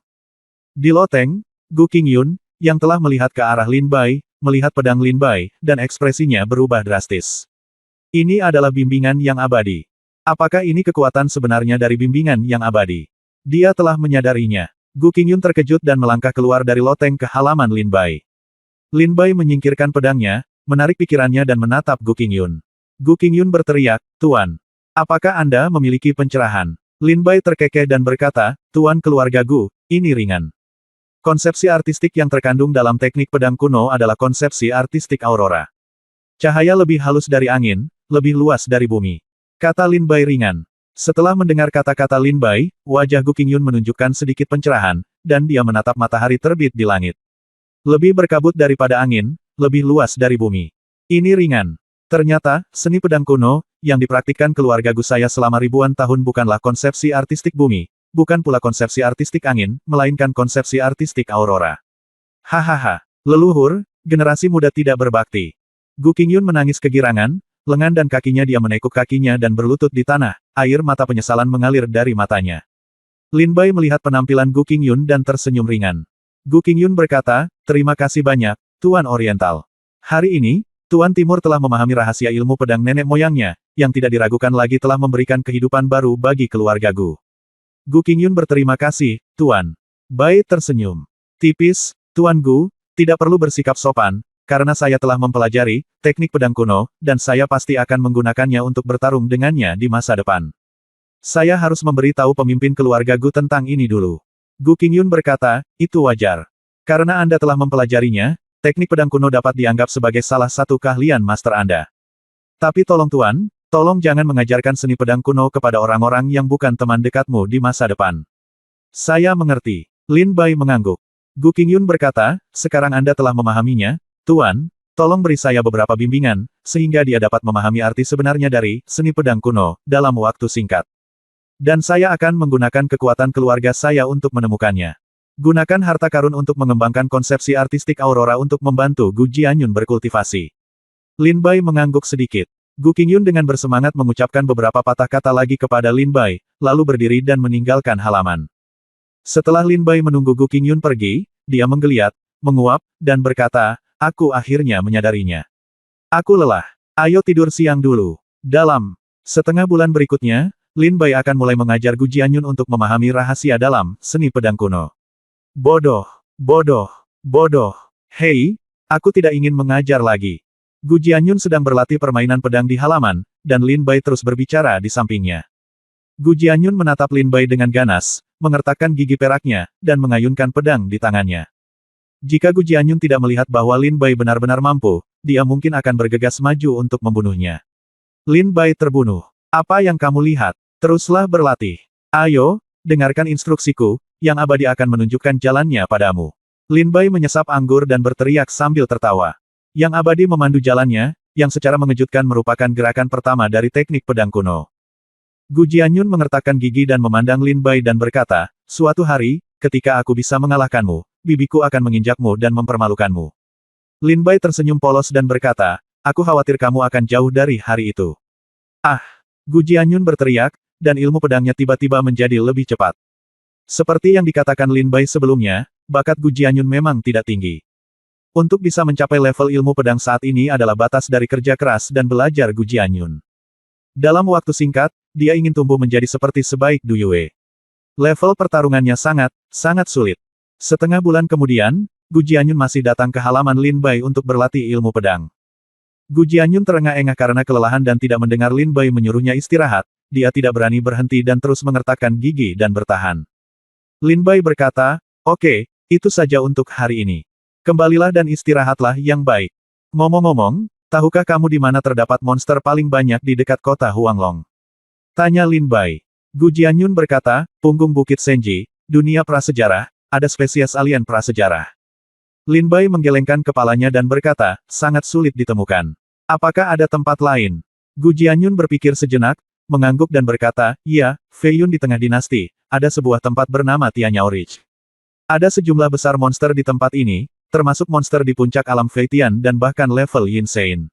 Di loteng, Gu Qingyun, yang telah melihat ke arah Lin Bai, melihat pedang Lin Bai, dan ekspresinya berubah drastis. Ini adalah bimbingan yang abadi. Apakah ini kekuatan sebenarnya dari bimbingan yang abadi? Dia telah menyadarinya. Gu Qingyun terkejut dan melangkah keluar dari loteng ke halaman Lin Bai. Lin Bai menyingkirkan pedangnya, menarik pikirannya dan menatap Gu Qingyun. Gu Qingyun berteriak, "Tuan, apakah Anda memiliki pencerahan?" Lin Bai terkekeh dan berkata, "Tuan keluarga Gu, ini ringan." Konsepsi artistik yang terkandung dalam teknik pedang kuno adalah konsepsi artistik aurora. Cahaya lebih halus dari angin, lebih luas dari bumi. Kata Lin Bai ringan. Setelah mendengar kata-kata Lin Bai, wajah Gu Qingyun menunjukkan sedikit pencerahan, dan dia menatap matahari terbit di langit. Lebih berkabut daripada angin, lebih luas dari bumi. Ini ringan. Ternyata, seni pedang kuno, yang dipraktikkan keluarga Gu saya selama ribuan tahun bukanlah konsepsi artistik bumi, bukan pula konsepsi artistik angin, melainkan konsepsi artistik aurora. Hahaha. Leluhur, generasi muda tidak berbakti. Gu Qingyun menangis kegirangan, Lengan dan kakinya dia menekuk kakinya dan berlutut di tanah, air mata penyesalan mengalir dari matanya. Lin Bai melihat penampilan Gu Qingyun dan tersenyum ringan. Gu Qingyun berkata, terima kasih banyak, Tuan Oriental. Hari ini, Tuan Timur telah memahami rahasia ilmu pedang nenek moyangnya, yang tidak diragukan lagi telah memberikan kehidupan baru bagi keluarga Gu. Gu Qingyun berterima kasih, Tuan. Bai tersenyum. Tipis, Tuan Gu, tidak perlu bersikap sopan, karena saya telah mempelajari teknik pedang kuno, dan saya pasti akan menggunakannya untuk bertarung dengannya di masa depan. Saya harus memberi tahu pemimpin keluarga Gu tentang ini dulu. Gu Qingyun berkata, itu wajar. Karena Anda telah mempelajarinya, teknik pedang kuno dapat dianggap sebagai salah satu keahlian master Anda. Tapi tolong Tuan, tolong jangan mengajarkan seni pedang kuno kepada orang-orang yang bukan teman dekatmu di masa depan. Saya mengerti. Lin Bai mengangguk. Gu Qingyun berkata, sekarang Anda telah memahaminya, Tuan, tolong beri saya beberapa bimbingan, sehingga dia dapat memahami arti sebenarnya dari seni pedang kuno dalam waktu singkat. Dan saya akan menggunakan kekuatan keluarga saya untuk menemukannya. Gunakan harta karun untuk mengembangkan konsepsi artistik Aurora untuk membantu Gu Jianyun berkultivasi. Lin Bai mengangguk sedikit. Gu Qingyun dengan bersemangat mengucapkan beberapa patah kata lagi kepada Lin Bai, lalu berdiri dan meninggalkan halaman. Setelah Lin Bai menunggu Gu Qingyun pergi, dia menggeliat, menguap, dan berkata, aku akhirnya menyadarinya. Aku lelah. Ayo tidur siang dulu. Dalam setengah bulan berikutnya, Lin Bai akan mulai mengajar Gu Jianyun untuk memahami rahasia dalam seni pedang kuno. Bodoh, bodoh, bodoh. Hei, aku tidak ingin mengajar lagi. Gu Jianyun sedang berlatih permainan pedang di halaman, dan Lin Bai terus berbicara di sampingnya. Gu Jianyun menatap Lin Bai dengan ganas, mengertakkan gigi peraknya, dan mengayunkan pedang di tangannya. Jika Gu Jianyun tidak melihat bahwa Lin Bai benar-benar mampu, dia mungkin akan bergegas maju untuk membunuhnya. Lin Bai terbunuh. Apa yang kamu lihat? Teruslah berlatih. Ayo, dengarkan instruksiku, yang abadi akan menunjukkan jalannya padamu. Lin Bai menyesap anggur dan berteriak sambil tertawa. Yang abadi memandu jalannya, yang secara mengejutkan merupakan gerakan pertama dari teknik pedang kuno. Gu Jianyun mengertakkan gigi dan memandang Lin Bai dan berkata, suatu hari, ketika aku bisa mengalahkanmu, bibiku akan menginjakmu dan mempermalukanmu. Lin Bai tersenyum polos dan berkata, aku khawatir kamu akan jauh dari hari itu. Ah! Gu Jianyun berteriak, dan ilmu pedangnya tiba-tiba menjadi lebih cepat. Seperti yang dikatakan Lin Bai sebelumnya, bakat Gu Jianyun memang tidak tinggi. Untuk bisa mencapai level ilmu pedang saat ini adalah batas dari kerja keras dan belajar Gu Jianyun. Dalam waktu singkat, dia ingin tumbuh menjadi seperti sebaik Du Yue. Level pertarungannya sangat sulit. Setengah bulan kemudian, Gu Jianyun masih datang ke halaman Lin Bai untuk berlatih ilmu pedang. Gu Jianyun terengah-engah karena kelelahan dan tidak mendengar Lin Bai menyuruhnya istirahat, dia tidak berani berhenti dan terus mengertakkan gigi dan bertahan. Lin Bai berkata, oke, itu saja untuk hari ini. Kembalilah dan istirahatlah yang baik. Ngomong-ngomong, tahukah kamu di mana terdapat monster paling banyak di dekat kota Huanglong? Tanya Lin Bai. Gu Jianyun berkata, punggung Bukit Senji, dunia prasejarah, ada spesies alien prasejarah. Lin Bai menggelengkan kepalanya dan berkata, sangat sulit ditemukan. Apakah ada tempat lain? Gu Jianyun berpikir sejenak, mengangguk dan berkata, iya, Fei Yun di tengah dinasti, ada sebuah tempat bernama Tianyao Ridge. Ada sejumlah besar monster di tempat ini, termasuk monster di puncak alam Fei Tian dan bahkan level Insane.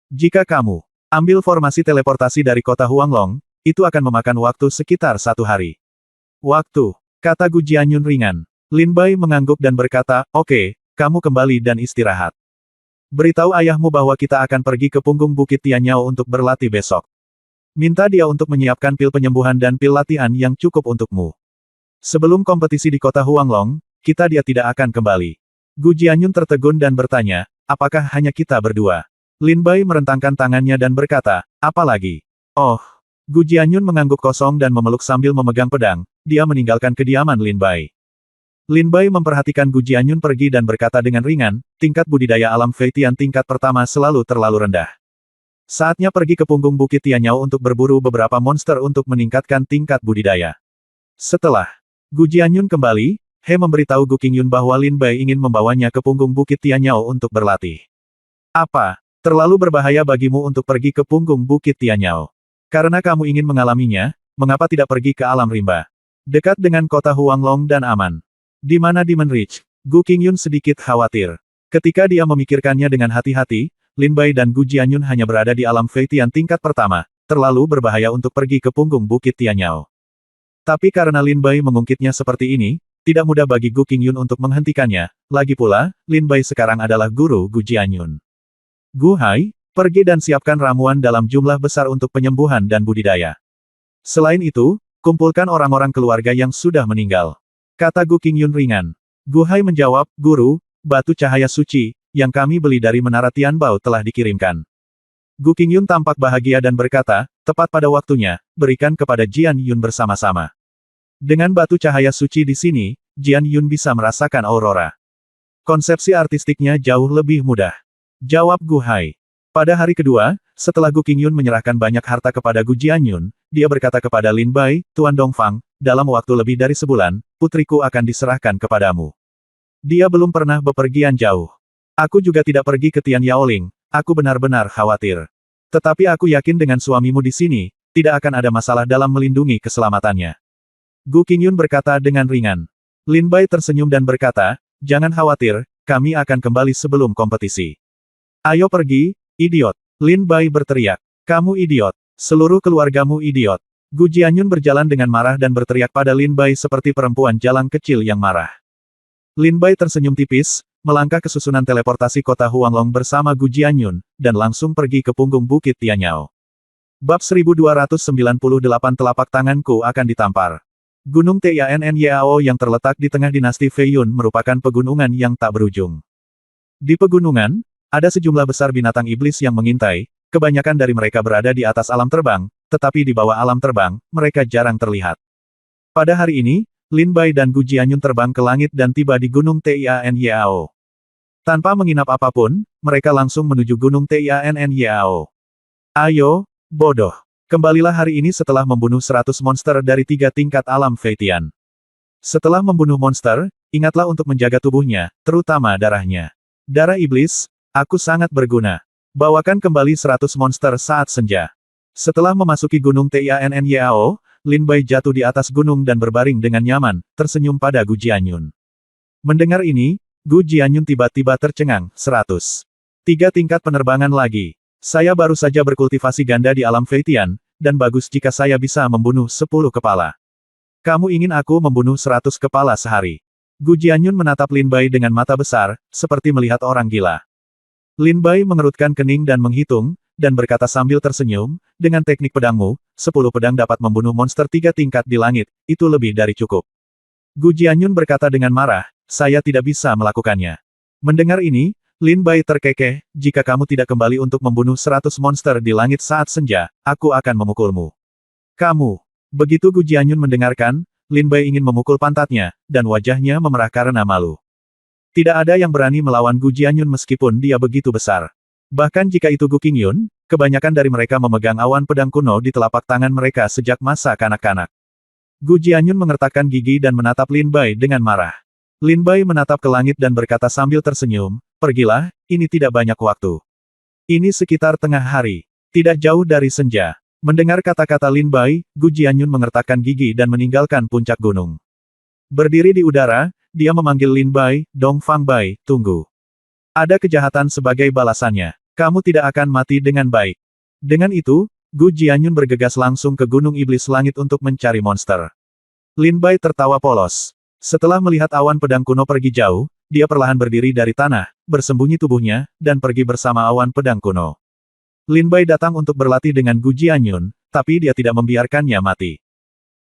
Jika kamu ambil formasi teleportasi dari kota Huanglong, itu akan memakan waktu sekitar 1 hari. Waktu, kata Gu Jianyun ringan. Lin Bai mengangguk dan berkata, oke, kamu kembali dan istirahat. Beritahu ayahmu bahwa kita akan pergi ke punggung Bukit Tianyao untuk berlatih besok. Minta dia untuk menyiapkan pil penyembuhan dan pil latihan yang cukup untukmu. Sebelum kompetisi di kota Huanglong, dia tidak akan kembali. Gu Jianyun tertegun dan bertanya, apakah hanya kita berdua? Lin Bai merentangkan tangannya dan berkata, apa lagi? Oh. Gu Jianyun mengangguk kosong dan memeluk sambil memegang pedang, dia meninggalkan kediaman Lin Bai. Lin Bai memperhatikan Gu Jianyun pergi dan berkata dengan ringan, tingkat budidaya alam Fei Tian tingkat pertama selalu terlalu rendah. Saatnya pergi ke punggung Bukit Tianyao untuk berburu beberapa monster untuk meningkatkan tingkat budidaya. Setelah Gu Jianyun kembali, He memberitahu Gu Qingyun bahwa Lin Bai ingin membawanya ke punggung Bukit Tianyao untuk berlatih. Apa? Terlalu berbahaya bagimu untuk pergi ke punggung Bukit Tianyao. Karena kamu ingin mengalaminya, mengapa tidak pergi ke alam rimba? Dekat dengan kota Huanglong dan aman. Di mana Demon Ridge? Gu Qingyun sedikit khawatir. Ketika dia memikirkannya dengan hati-hati, Lin Bai dan Gu Jianyun hanya berada di alam Fei Tian tingkat pertama, terlalu berbahaya untuk pergi ke punggung Bukit Tianyao. Tapi karena Lin Bai mengungkitnya seperti ini, tidak mudah bagi Gu Qingyun untuk menghentikannya, lagi pula, Lin Bai sekarang adalah guru Gu Jianyun. Gu Hai, pergi dan siapkan ramuan dalam jumlah besar untuk penyembuhan dan budidaya. Selain itu, kumpulkan orang-orang keluarga yang sudah meninggal. Kata Gu Qingyun ringan. Gu Hai menjawab, Guru, batu cahaya suci, yang kami beli dari Menara Tianbao telah dikirimkan. Gu Qingyun tampak bahagia dan berkata, tepat pada waktunya, berikan kepada Jian Yun bersama-sama. Dengan batu cahaya suci di sini, Jian Yun bisa merasakan aurora. Konsepsi artistiknya jauh lebih mudah. Jawab Gu Hai. Pada hari kedua, setelah Gu Qingyun menyerahkan banyak harta kepada Gu Jianyun, dia berkata kepada Lin Bai, Tuan Dongfang, dalam waktu lebih dari sebulan, putriku akan diserahkan kepadamu. Dia belum pernah bepergian jauh. Aku juga tidak pergi ke Tian Yaoling, aku benar-benar khawatir. Tetapi aku yakin dengan suamimu di sini, tidak akan ada masalah dalam melindungi keselamatannya. Gu Qingyun berkata dengan ringan. Lin Bai tersenyum dan berkata, jangan khawatir, kami akan kembali sebelum kompetisi. Ayo pergi, idiot. Lin Bai berteriak. Kamu idiot. Seluruh keluargamu idiot. Gu Jianyun berjalan dengan marah dan berteriak pada Lin Bai seperti perempuan jalang kecil yang marah. Lin Bai tersenyum tipis, melangkah ke susunan teleportasi kota Huanglong bersama Gu Jianyun, dan langsung pergi ke punggung Bukit Tianyao. Bab 1298 telapak tanganku akan ditampar. Gunung Tianyao yang terletak di tengah dinasti Fei Yun merupakan pegunungan yang tak berujung. Di pegunungan, ada sejumlah besar binatang iblis yang mengintai, kebanyakan dari mereka berada di atas alam terbang, tetapi di bawah alam terbang, mereka jarang terlihat. Pada hari ini, Lin Bai dan Gu Jianyun terbang ke langit dan tiba di Gunung Tianyao. Tanpa menginap apapun, mereka langsung menuju Gunung Tianyao. Ayo, bodoh. Kembalilah hari ini setelah membunuh 100 monster dari 3 tingkat alam Fei Tian. Setelah membunuh monster, ingatlah untuk menjaga tubuhnya, terutama darahnya. Darah iblis, aku sangat berguna. Bawakan kembali 100 monster saat senja. Setelah memasuki Gunung Tianyao, Lin Bai jatuh di atas gunung dan berbaring dengan nyaman, tersenyum pada Gu Jianyun. Mendengar ini, Gu Jianyun tiba-tiba tercengang, 100. 3 tingkat penerbangan lagi. Saya baru saja berkultivasi ganda di alam Fei Tian, dan bagus jika saya bisa membunuh 10 kepala. Kamu ingin aku membunuh 100 kepala sehari? Gu Jianyun menatap Lin Bai dengan mata besar, seperti melihat orang gila. Lin Bai mengerutkan kening dan menghitung, dan berkata sambil tersenyum, dengan teknik pedangmu, 10 pedang dapat membunuh monster 3 tingkat di langit, itu lebih dari cukup. Gu Jianyun berkata dengan marah, saya tidak bisa melakukannya. Mendengar ini, Lin Bai terkekeh, jika kamu tidak kembali untuk membunuh 100 monster di langit saat senja, aku akan memukulmu. Kamu. Begitu Gu Jianyun mendengarkan, Lin Bai ingin memukul pantatnya, dan wajahnya memerah karena malu. Tidak ada yang berani melawan Gu Jianyun meskipun dia begitu besar. Bahkan jika itu Gu Qingyun, kebanyakan dari mereka memegang awan pedang kuno di telapak tangan mereka sejak masa kanak-kanak. Gu Jianyun mengertakkan gigi dan menatap Lin Bai dengan marah. Lin Bai menatap ke langit dan berkata sambil tersenyum, pergilah, ini tidak banyak waktu. Ini sekitar tengah hari. Tidak jauh dari senja. Mendengar kata-kata Lin Bai, Gu Jianyun mengertakkan gigi dan meninggalkan puncak gunung. Berdiri di udara, dia memanggil Lin Bai, Dongfang Bai, tunggu. Ada kejahatan sebagai balasannya. Kamu tidak akan mati dengan baik. Dengan itu, Gu Jianyun bergegas langsung ke Gunung Iblis Langit untuk mencari monster. Lin Bai tertawa polos. Setelah melihat awan pedang kuno pergi jauh, dia perlahan berdiri dari tanah, bersembunyi tubuhnya, dan pergi bersama awan pedang kuno. Lin Bai datang untuk berlatih dengan Gu Jianyun, tapi dia tidak membiarkannya mati.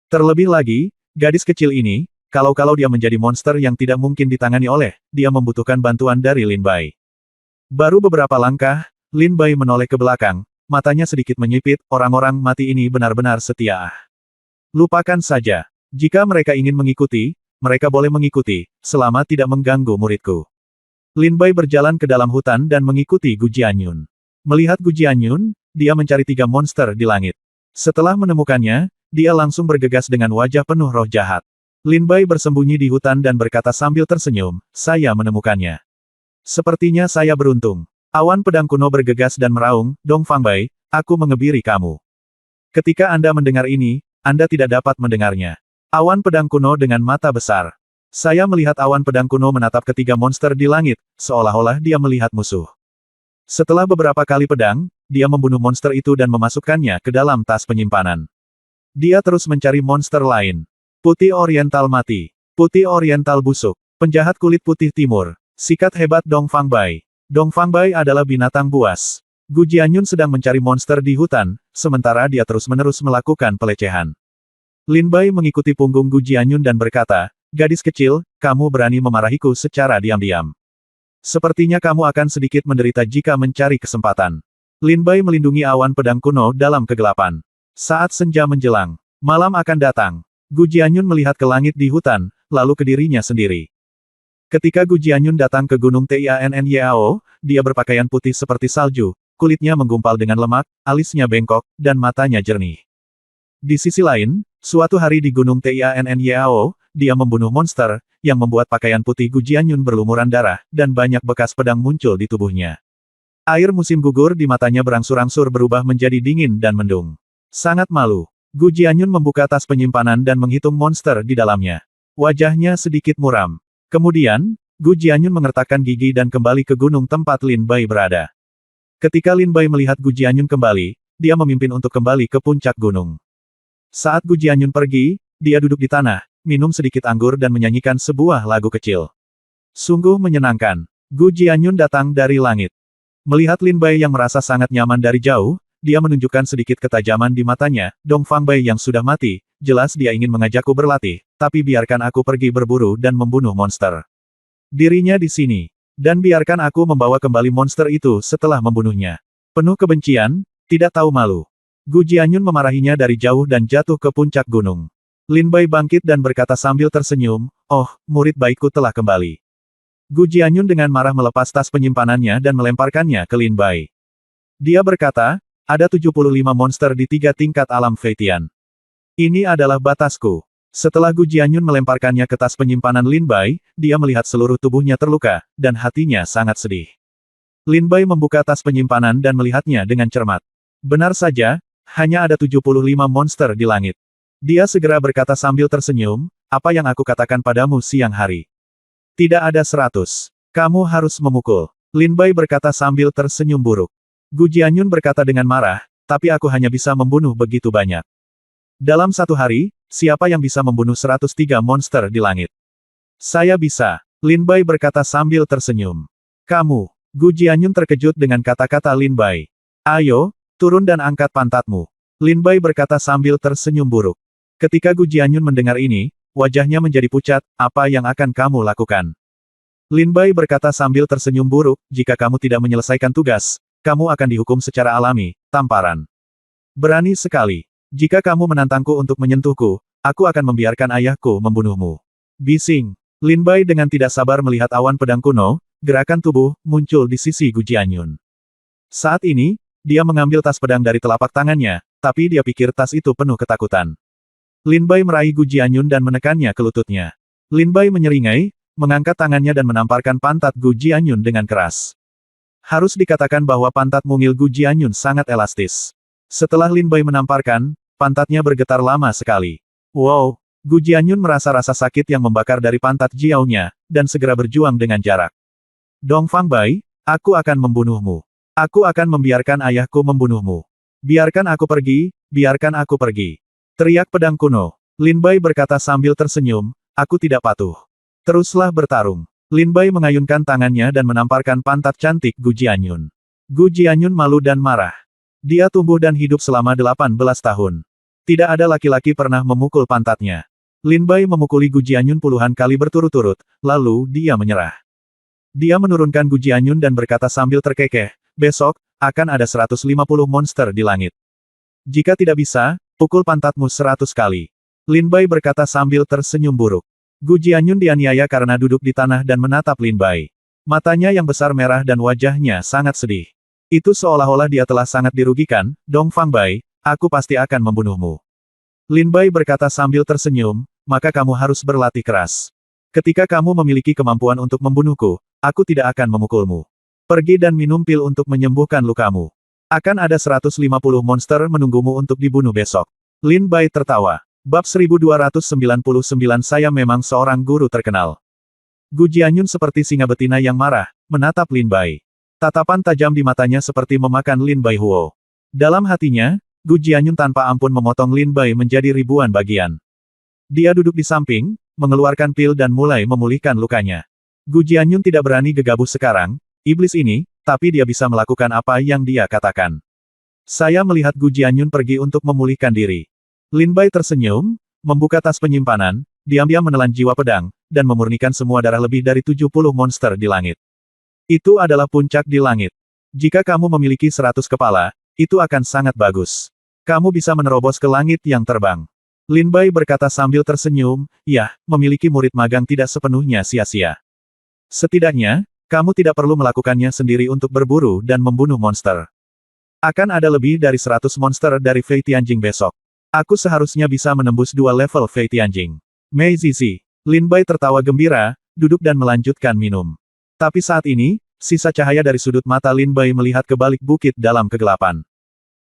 Terlebih lagi, gadis kecil ini, kalau dia menjadi monster yang tidak mungkin ditangani oleh, dia membutuhkan bantuan dari Lin Bai. Baru beberapa langkah, Lin Bai menoleh ke belakang, matanya sedikit menyipit, orang-orang mati ini benar-benar setia. Lupakan saja. Jika mereka ingin mengikuti, mereka boleh mengikuti, selama tidak mengganggu muridku. Lin Bai berjalan ke dalam hutan dan mengikuti Gu Jianyun. Melihat Gu Jianyun, dia mencari 3 monster di langit. Setelah menemukannya, dia langsung bergegas dengan wajah penuh roh jahat. Lin Bai bersembunyi di hutan dan berkata sambil tersenyum, saya menemukannya. Sepertinya saya beruntung. Awan pedang kuno bergegas dan meraung, Dongfang Bai, aku mengebiri kamu. Ketika Anda mendengar ini, Anda tidak dapat mendengarnya. Awan pedang kuno dengan mata besar. Saya melihat awan pedang kuno menatap ketiga monster di langit, seolah-olah dia melihat musuh. Setelah beberapa kali pedang, dia membunuh monster itu dan memasukkannya ke dalam tas penyimpanan. Dia terus mencari monster lain. Putih Oriental mati. Putih Oriental busuk. Penjahat kulit putih timur. Sikat hebat Dong Fangbai. Dong Fangbai adalah binatang buas. Gu Jianyun sedang mencari monster di hutan, sementara dia terus-menerus melakukan pelecehan. Lin Bai mengikuti punggung Gu Jianyun dan berkata, "Gadis kecil, kamu berani memarahiku secara diam-diam. Sepertinya kamu akan sedikit menderita jika mencari kesempatan." Lin Bai melindungi awan pedang kuno dalam kegelapan. Saat senja menjelang, malam akan datang. Gu Jianyun melihat ke langit di hutan, lalu ke dirinya sendiri. Ketika Gu Jianyun datang ke Gunung Tianyao, dia berpakaian putih seperti salju, kulitnya menggumpal dengan lemak, alisnya bengkok, dan matanya jernih. Di sisi lain, suatu hari di Gunung Tianyao, dia membunuh monster, yang membuat pakaian putih Gu Jianyun berlumuran darah, dan banyak bekas pedang muncul di tubuhnya. Air musim gugur di matanya berangsur-angsur berubah menjadi dingin dan mendung. Sangat malu. Gu Jianyun membuka tas penyimpanan dan menghitung monster di dalamnya. Wajahnya sedikit muram. Kemudian, Gu Jianyun mengertakkan gigi dan kembali ke gunung tempat Lin Bai berada. Ketika Lin Bai melihat Gu Jianyun kembali, dia memimpin untuk kembali ke puncak gunung. Saat Gu Jianyun pergi, dia duduk di tanah, minum sedikit anggur dan menyanyikan sebuah lagu kecil. Sungguh menyenangkan. Gu Jianyun datang dari langit. Melihat Lin Bai yang merasa sangat nyaman dari jauh, dia menunjukkan sedikit ketajaman di matanya. Dong Fangbai yang sudah mati, jelas dia ingin mengajakku berlatih, tapi biarkan aku pergi berburu dan membunuh monster. Dirinya di sini. Dan biarkan aku membawa kembali monster itu setelah membunuhnya. Penuh kebencian, tidak tahu malu. Gu Jianyun memarahinya dari jauh dan jatuh ke puncak gunung. Lin Bai bangkit dan berkata sambil tersenyum, "Oh, murid baikku telah kembali." Gu Jianyun dengan marah melepas tas penyimpanannya dan melemparkannya ke Lin Bai. Dia berkata, "Ada 75 monster di 3 tingkat alam Feitian. Ini adalah batasku." Setelah Gu Jianyun melemparkannya ke tas penyimpanan Lin Bai, dia melihat seluruh tubuhnya terluka, dan hatinya sangat sedih. Lin Bai membuka tas penyimpanan dan melihatnya dengan cermat. Benar saja, hanya ada 75 monster di langit. Dia segera berkata sambil tersenyum, "Apa yang aku katakan padamu siang hari? Tidak ada 100. Kamu harus memukul." Lin Bai berkata sambil tersenyum buruk. Gu Jianyun berkata dengan marah, "Tapi aku hanya bisa membunuh begitu banyak. Dalam satu hari, siapa yang bisa membunuh 103 monster di langit?" "Saya bisa." Lin Bai berkata sambil tersenyum. "Kamu." Gu Jianyun terkejut dengan kata-kata Lin Bai. "Ayo, turun dan angkat pantatmu." Lin Bai berkata sambil tersenyum buruk. Ketika Gu Jianyun mendengar ini, wajahnya menjadi pucat. "Apa yang akan kamu lakukan?" Lin Bai berkata sambil tersenyum buruk, "Jika kamu tidak menyelesaikan tugas, kamu akan dihukum secara alami, tamparan. Berani sekali. Jika kamu menantangku untuk menyentuhku, aku akan membiarkan ayahku membunuhmu." Bising. Lin Bai dengan tidak sabar melihat awan pedang kuno, gerakan tubuh, muncul di sisi Gu Jianyun. Saat ini, dia mengambil tas pedang dari telapak tangannya, tapi dia pikir tas itu penuh ketakutan. Lin Bai meraih Gu Jianyun dan menekannya ke lututnya. Lin Bai menyeringai, mengangkat tangannya dan menamparkan pantat Gu Jianyun dengan keras. Harus dikatakan bahwa pantat mungil Gu Jianyun sangat elastis. Setelah Lin Bai menamparkan, pantatnya bergetar lama sekali. Wow! Gu Jianyun merasa rasa sakit yang membakar dari pantat Jiao-nya, dan segera berjuang dengan jarak. "Dong Fangbai, aku akan membunuhmu. Aku akan membiarkan ayahku membunuhmu. Biarkan aku pergi, biarkan aku pergi." Teriak pedang kuno. Lin Bai berkata sambil tersenyum, "Aku tidak patuh. Teruslah bertarung." Lin Bai mengayunkan tangannya dan menamparkan pantat cantik Gu Jianyun. Gu Jianyun malu dan marah. Dia tumbuh dan hidup selama 18 tahun. Tidak ada laki-laki pernah memukul pantatnya. Lin Bai memukuli Gu Jianyun puluhan kali berturut-turut, lalu dia menyerah. Dia menurunkan Gu Jianyun dan berkata sambil terkekeh, "Besok, akan ada 150 monster di langit. Jika tidak bisa, pukul pantatmu 100 kali." Lin Bai berkata sambil tersenyum buruk. Gu Jianyun dianiaya karena duduk di tanah dan menatap Lin Bai. Matanya yang besar merah dan wajahnya sangat sedih. Itu seolah-olah dia telah sangat dirugikan. "Dong Fangbai, aku pasti akan membunuhmu." Lin Bai berkata sambil tersenyum, "Maka kamu harus berlatih keras. Ketika kamu memiliki kemampuan untuk membunuhku, aku tidak akan memukulmu. Pergi dan minum pil untuk menyembuhkan lukamu. Akan ada 150 monster menunggumu untuk dibunuh besok." Lin Bai tertawa. Bab 1299 Saya memang seorang guru terkenal. Gu Jianyun seperti singa betina yang marah, menatap Lin Bai. Tatapan tajam di matanya seperti memakan Lin Bai Huo. Dalam hatinya, Gu Jianyun tanpa ampun memotong Lin Bai menjadi ribuan bagian. Dia duduk di samping, mengeluarkan pil dan mulai memulihkan lukanya. Gu Jianyun tidak berani gegabah sekarang, iblis ini, tapi dia bisa melakukan apa yang dia katakan. Saya melihat Gu Jianyun pergi untuk memulihkan diri. Lin Bai tersenyum, membuka tas penyimpanan, diam-diam menelan jiwa pedang, dan memurnikan semua darah lebih dari 70 monster di langit. Itu adalah puncak di langit. Jika kamu memiliki 100 kepala, itu akan sangat bagus. Kamu bisa menerobos ke langit yang terbang. Lin Bai berkata sambil tersenyum, ya, memiliki murid magang tidak sepenuhnya sia-sia. Setidaknya, kamu tidak perlu melakukannya sendiri untuk berburu dan membunuh monster. Akan ada lebih dari 100 monster dari Fei Tianjing besok. Aku seharusnya bisa menembus 2 level Fei Tianjing. Mei Zizi. Lin Bai tertawa gembira, duduk dan melanjutkan minum. Tapi saat ini, sisa cahaya dari sudut mata Lin Bai melihat ke balik bukit dalam kegelapan.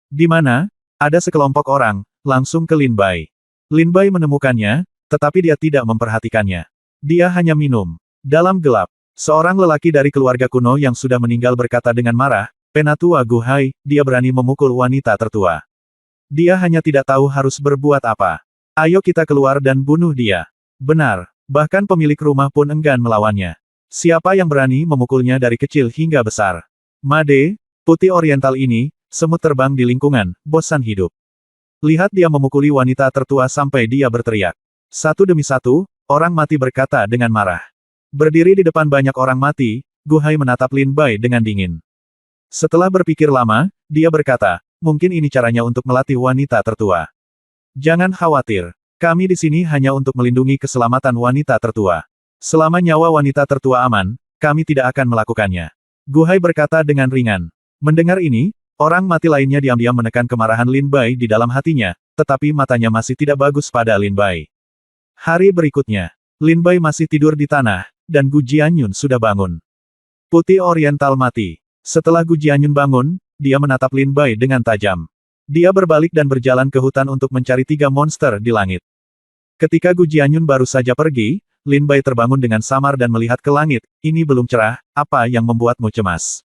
Di mana? Ada sekelompok orang, langsung ke Lin Bai. Lin Bai menemukannya, tetapi dia tidak memperhatikannya. Dia hanya minum. Dalam gelap, seorang lelaki dari keluarga kuno yang sudah meninggal berkata dengan marah, Penatua Gu Hai, dia berani memukul wanita tertua. Dia hanya tidak tahu harus berbuat apa. Ayo kita keluar dan bunuh dia. Benar, bahkan pemilik rumah pun enggan melawannya. Siapa yang berani memukulnya dari kecil hingga besar? Made, putih oriental ini, semut terbang di lingkungan, bosan hidup. Lihat dia memukuli wanita tertua sampai dia berteriak. Satu demi satu, orang mati berkata dengan marah. Berdiri di depan banyak orang mati, Gu Hai menatap Lin Bai dengan dingin. Setelah berpikir lama, dia berkata, mungkin ini caranya untuk melatih wanita tertua. Jangan khawatir, kami di sini hanya untuk melindungi keselamatan wanita tertua. Selama nyawa wanita tertua aman, kami tidak akan melakukannya. Gu Hai berkata dengan ringan. Mendengar ini, orang mati lainnya diam-diam menekan kemarahan Lin Bai di dalam hatinya, tetapi matanya masih tidak bagus pada Lin Bai. Hari berikutnya, Lin Bai masih tidur di tanah, dan Gu Jianyun sudah bangun. Putih Oriental mati. Setelah Gu Jianyun bangun, dia menatap Lin Bai dengan tajam. Dia berbalik dan berjalan ke hutan untuk mencari 3 monster di langit. Ketika Gu Jianyun baru saja pergi, Lin Bai terbangun dengan samar dan melihat ke langit, ini belum cerah, apa yang membuatmu cemas?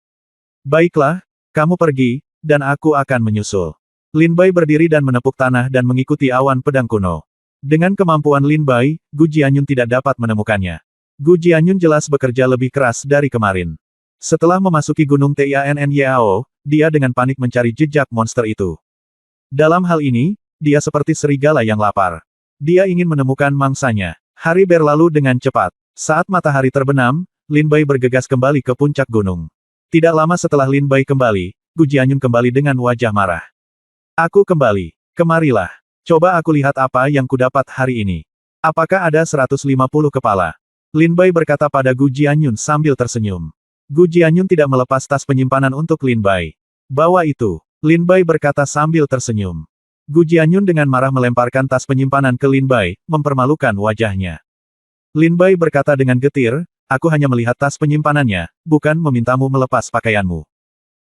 Baiklah, kamu pergi, dan aku akan menyusul. Lin Bai berdiri dan menepuk tanah dan mengikuti awan pedang kuno. Dengan kemampuan Lin Bai, Gu Jianyun tidak dapat menemukannya. Gu Jianyun jelas bekerja lebih keras dari kemarin. Setelah memasuki Gunung Tianyao, dia dengan panik mencari jejak monster itu. Dalam hal ini, dia seperti serigala yang lapar. Dia ingin menemukan mangsanya. Hari berlalu dengan cepat. Saat matahari terbenam, Lin Bai bergegas kembali ke puncak gunung. Tidak lama setelah Lin Bai kembali, Gu Jianyun kembali dengan wajah marah. Aku kembali. Kemarilah. Coba aku lihat apa yang kudapat hari ini. Apakah ada 150 kepala? Lin Bai berkata pada Gu Jianyun sambil tersenyum. Gu Jianyun tidak melepas tas penyimpanan untuk Lin Bai. Bawa itu. Lin Bai berkata sambil tersenyum. Gu Jianyun dengan marah melemparkan tas penyimpanan ke Lin Bai, mempermalukan wajahnya. Lin Bai berkata dengan getir, aku hanya melihat tas penyimpanannya, bukan memintamu melepas pakaianmu.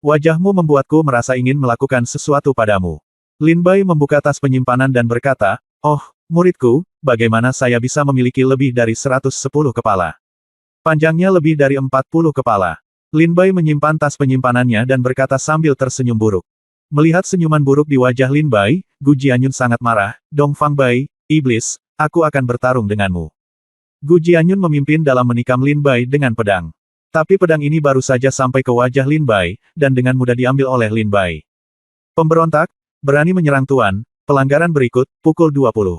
Wajahmu membuatku merasa ingin melakukan sesuatu padamu. Lin Bai membuka tas penyimpanan dan berkata, oh, muridku, bagaimana saya bisa memiliki lebih dari 110 kepala? Panjangnya lebih dari 40 kepala. Lin Bai menyimpan tas penyimpanannya dan berkata sambil tersenyum buruk. Melihat senyuman buruk di wajah Lin Bai, Gu Jianyun sangat marah, Dong Fang Bai, iblis, aku akan bertarung denganmu. Gu Jianyun memimpin dalam menikam Lin Bai dengan pedang. Tapi pedang ini baru saja sampai ke wajah Lin Bai, dan dengan mudah diambil oleh Lin Bai. Pemberontak, berani menyerang tuan, pelanggaran berikut, pukul 20.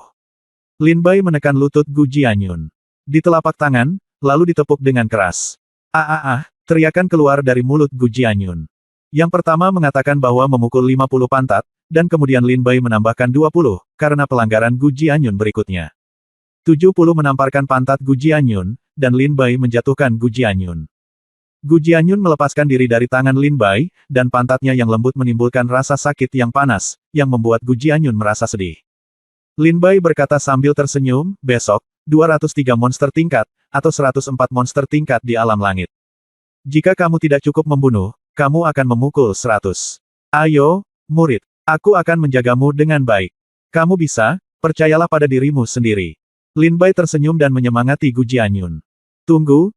Lin Bai menekan lutut Gu Jianyun. Di telapak tangan, lalu ditepuk dengan keras. Teriakan keluar dari mulut Gu Jianyun. Yang pertama mengatakan bahwa memukul 50 pantat, dan kemudian Lin Bai menambahkan 20, karena pelanggaran Gu Jianyun berikutnya. 70 menamparkan pantat Gu Jianyun, dan Lin Bai menjatuhkan Gu Jianyun. Gu Jianyun melepaskan diri dari tangan Lin Bai, dan pantatnya yang lembut menimbulkan rasa sakit yang panas, yang membuat Gu Jianyun merasa sedih. Lin Bai berkata sambil tersenyum, besok, 203 monster tingkat, atau 104 monster tingkat di alam langit. Jika kamu tidak cukup membunuh, kamu akan memukul 100. Ayo, murid. Aku akan menjagamu dengan baik. Kamu bisa, percayalah pada dirimu sendiri. Lin Bai tersenyum dan menyemangati Gu Jianyun. Tunggu,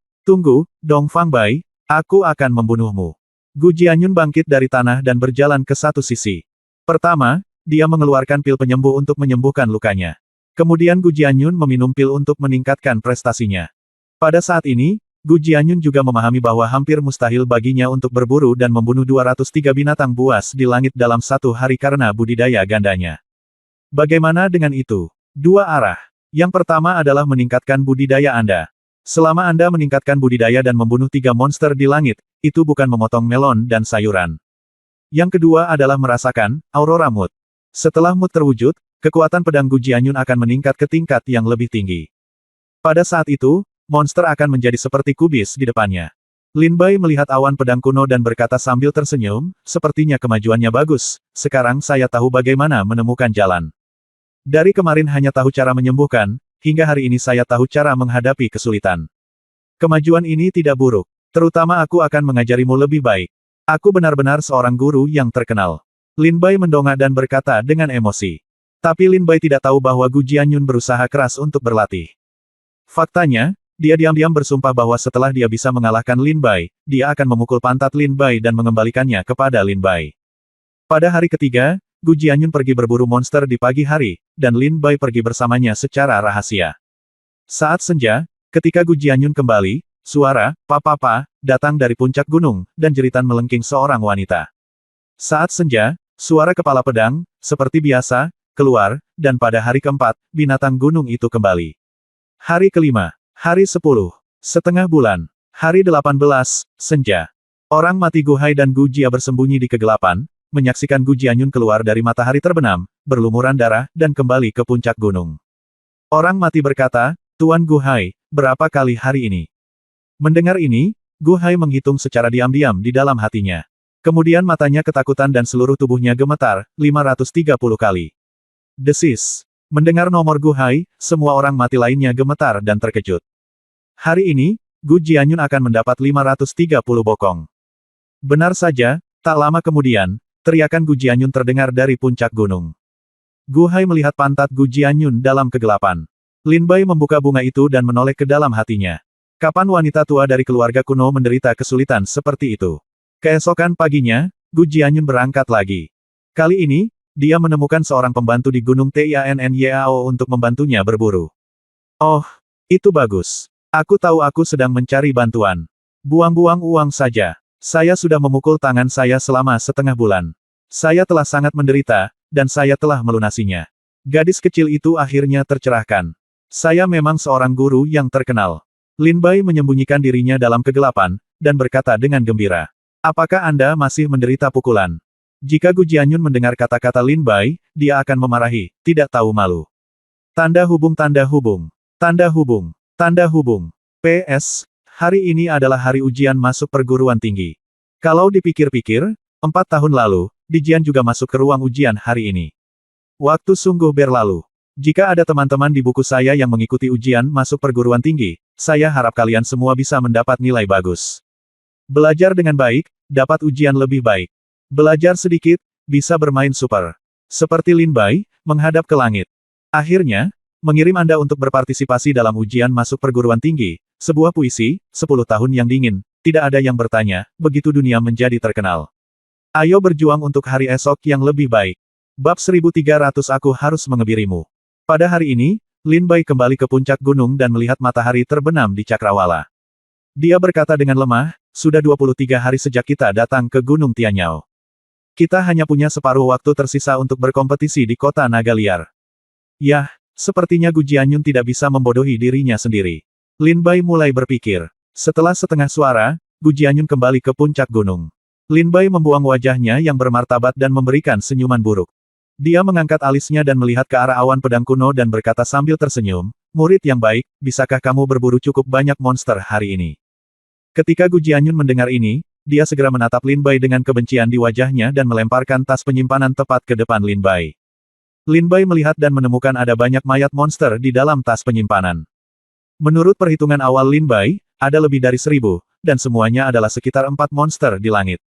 Dong Fang Bai, aku akan membunuhmu. Gu Jianyun bangkit dari tanah dan berjalan ke satu sisi. Pertama, dia mengeluarkan pil penyembuh untuk menyembuhkan lukanya. Kemudian Gu Jianyun meminum pil untuk meningkatkan prestasinya. Pada saat ini, Gu Jianyun juga memahami bahwa hampir mustahil baginya untuk berburu dan membunuh 203 binatang buas di langit dalam satu hari karena budidaya gandanya. Bagaimana dengan itu? Dua arah. Yang pertama adalah meningkatkan budidaya Anda. Selama Anda meningkatkan budidaya dan membunuh 3 monster di langit, itu bukan memotong melon dan sayuran. Yang kedua adalah merasakan aurora mood. Setelah mood terwujud, kekuatan pedang Gu Jianyun akan meningkat ke tingkat yang lebih tinggi. Pada saat itu, monster akan menjadi seperti kubis di depannya. Lin Bai melihat awan pedang kuno dan berkata sambil tersenyum, sepertinya kemajuannya bagus, sekarang saya tahu bagaimana menemukan jalan. Dari kemarin hanya tahu cara menyembuhkan, hingga hari ini saya tahu cara menghadapi kesulitan. Kemajuan ini tidak buruk. Terutama aku akan mengajarimu lebih baik. Aku benar-benar seorang guru yang terkenal. Lin Bai mendongak dan berkata dengan emosi. Tapi Lin Bai tidak tahu bahwa Gu Jianyun berusaha keras untuk berlatih. Faktanya, dia diam-diam bersumpah bahwa setelah dia bisa mengalahkan Lin Bai, dia akan memukul pantat Lin Bai dan mengembalikannya kepada Lin Bai. Pada hari ketiga, Gu Jianyun pergi berburu monster di pagi hari, dan Lin Bai pergi bersamanya secara rahasia. Saat senja, ketika Gu Jianyun kembali, suara, "Papa," datang dari puncak gunung, dan jeritan melengking seorang wanita. Saat senja, suara kepala pedang, seperti biasa, keluar, dan pada hari keempat, binatang gunung itu kembali. Hari kelima, hari 10, setengah bulan, hari 18, senja. Orang mati Gu Hai dan Gu Jia bersembunyi di kegelapan, menyaksikan Gu Jianyun keluar dari matahari terbenam, berlumuran darah, dan kembali ke puncak gunung. Orang mati berkata, "Tuan Gu Hai, berapa kali hari ini?" Mendengar ini, Gu Hai menghitung secara diam-diam di dalam hatinya. Kemudian matanya ketakutan dan seluruh tubuhnya gemetar, 530 kali. Desis. Mendengar nomor Gu Hai, semua orang mati lainnya gemetar dan terkejut. Hari ini, Gu Jianyun akan mendapat 530 bokong. Benar saja, tak lama kemudian, teriakan Gu Jianyun terdengar dari puncak gunung. Gu Hai melihat pantat Gu Jianyun dalam kegelapan. Lin Bai membuka bunga itu dan menoleh ke dalam hatinya. Kapan wanita tua dari keluarga kuno menderita kesulitan seperti itu? Keesokan paginya, Gu Jianyun berangkat lagi. Kali ini, dia menemukan seorang pembantu di Gunung Tianyao untuk membantunya berburu. Oh, itu bagus. Aku tahu aku sedang mencari bantuan. Buang-buang uang saja. Saya sudah memukul tangan saya selama setengah bulan. Saya telah sangat menderita, dan saya telah melunasinya. Gadis kecil itu akhirnya tercerahkan. Saya memang seorang guru yang terkenal. Lin Bai menyembunyikan dirinya dalam kegelapan, dan berkata dengan gembira. Apakah Anda masih menderita pukulan? Jika Gu Jianyun mendengar kata-kata Lin Bai, dia akan memarahi, tidak tahu malu. Tanda hubung, tanda hubung. Tanda hubung. Tanda hubung. PS, hari ini adalah hari ujian masuk perguruan tinggi. Kalau dipikir-pikir, 4 tahun lalu, Dijian juga masuk ke ruang ujian hari ini. Waktu sungguh berlalu. Jika ada teman-teman di buku saya yang mengikuti ujian masuk perguruan tinggi, saya harap kalian semua bisa mendapat nilai bagus. Belajar dengan baik, dapat ujian lebih baik. Belajar sedikit, bisa bermain super. Seperti Lin Bai, menghadap ke langit. Akhirnya, mengirim Anda untuk berpartisipasi dalam ujian masuk perguruan tinggi, sebuah puisi, 10 tahun yang dingin, tidak ada yang bertanya, begitu dunia menjadi terkenal. Ayo berjuang untuk hari esok yang lebih baik. Bab 1300 Aku harus mengebirimu. Pada hari ini, Lin Bai kembali ke puncak gunung dan melihat matahari terbenam di cakrawala. Dia berkata dengan lemah, sudah 23 hari sejak kita datang ke Gunung Tianyao. Kita hanya punya separuh waktu tersisa untuk berkompetisi di kota naga liar. Yah, sepertinya Gu Jianyun tidak bisa membodohi dirinya sendiri. Lin Bai mulai berpikir. Setelah setengah suara, Gu Jianyun kembali ke puncak gunung. Lin Bai membuang wajahnya yang bermartabat dan memberikan senyuman buruk. Dia mengangkat alisnya dan melihat ke arah awan pedang kuno dan berkata sambil tersenyum, murid yang baik, bisakah kamu berburu cukup banyak monster hari ini? Ketika Gu Jianyun mendengar ini, dia segera menatap Lin Bai dengan kebencian di wajahnya dan melemparkan tas penyimpanan tepat ke depan Lin Bai. Lin Bai melihat dan menemukan ada banyak mayat monster di dalam tas penyimpanan. Menurut perhitungan awal Lin Bai, ada lebih dari 1000, dan semuanya adalah sekitar 4 monster di langit.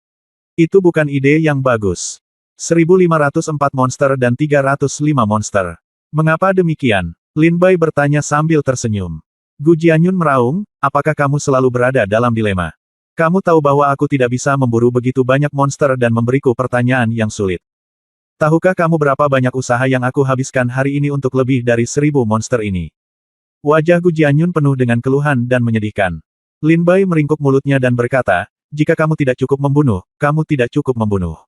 Itu bukan ide yang bagus. 1504 monster dan 305 monster. Mengapa demikian? Lin Bai bertanya sambil tersenyum. Gu Jianyun meraung, apakah kamu selalu berada dalam dilema? Kamu tahu bahwa aku tidak bisa memburu begitu banyak monster dan memberiku pertanyaan yang sulit. Tahukah kamu berapa banyak usaha yang aku habiskan hari ini untuk lebih dari 1000 monster ini? Wajah Gu Jianyun penuh dengan keluhan dan menyedihkan. Lin Bai meringkuk mulutnya dan berkata, jika kamu tidak cukup membunuh, kamu tidak cukup membunuh.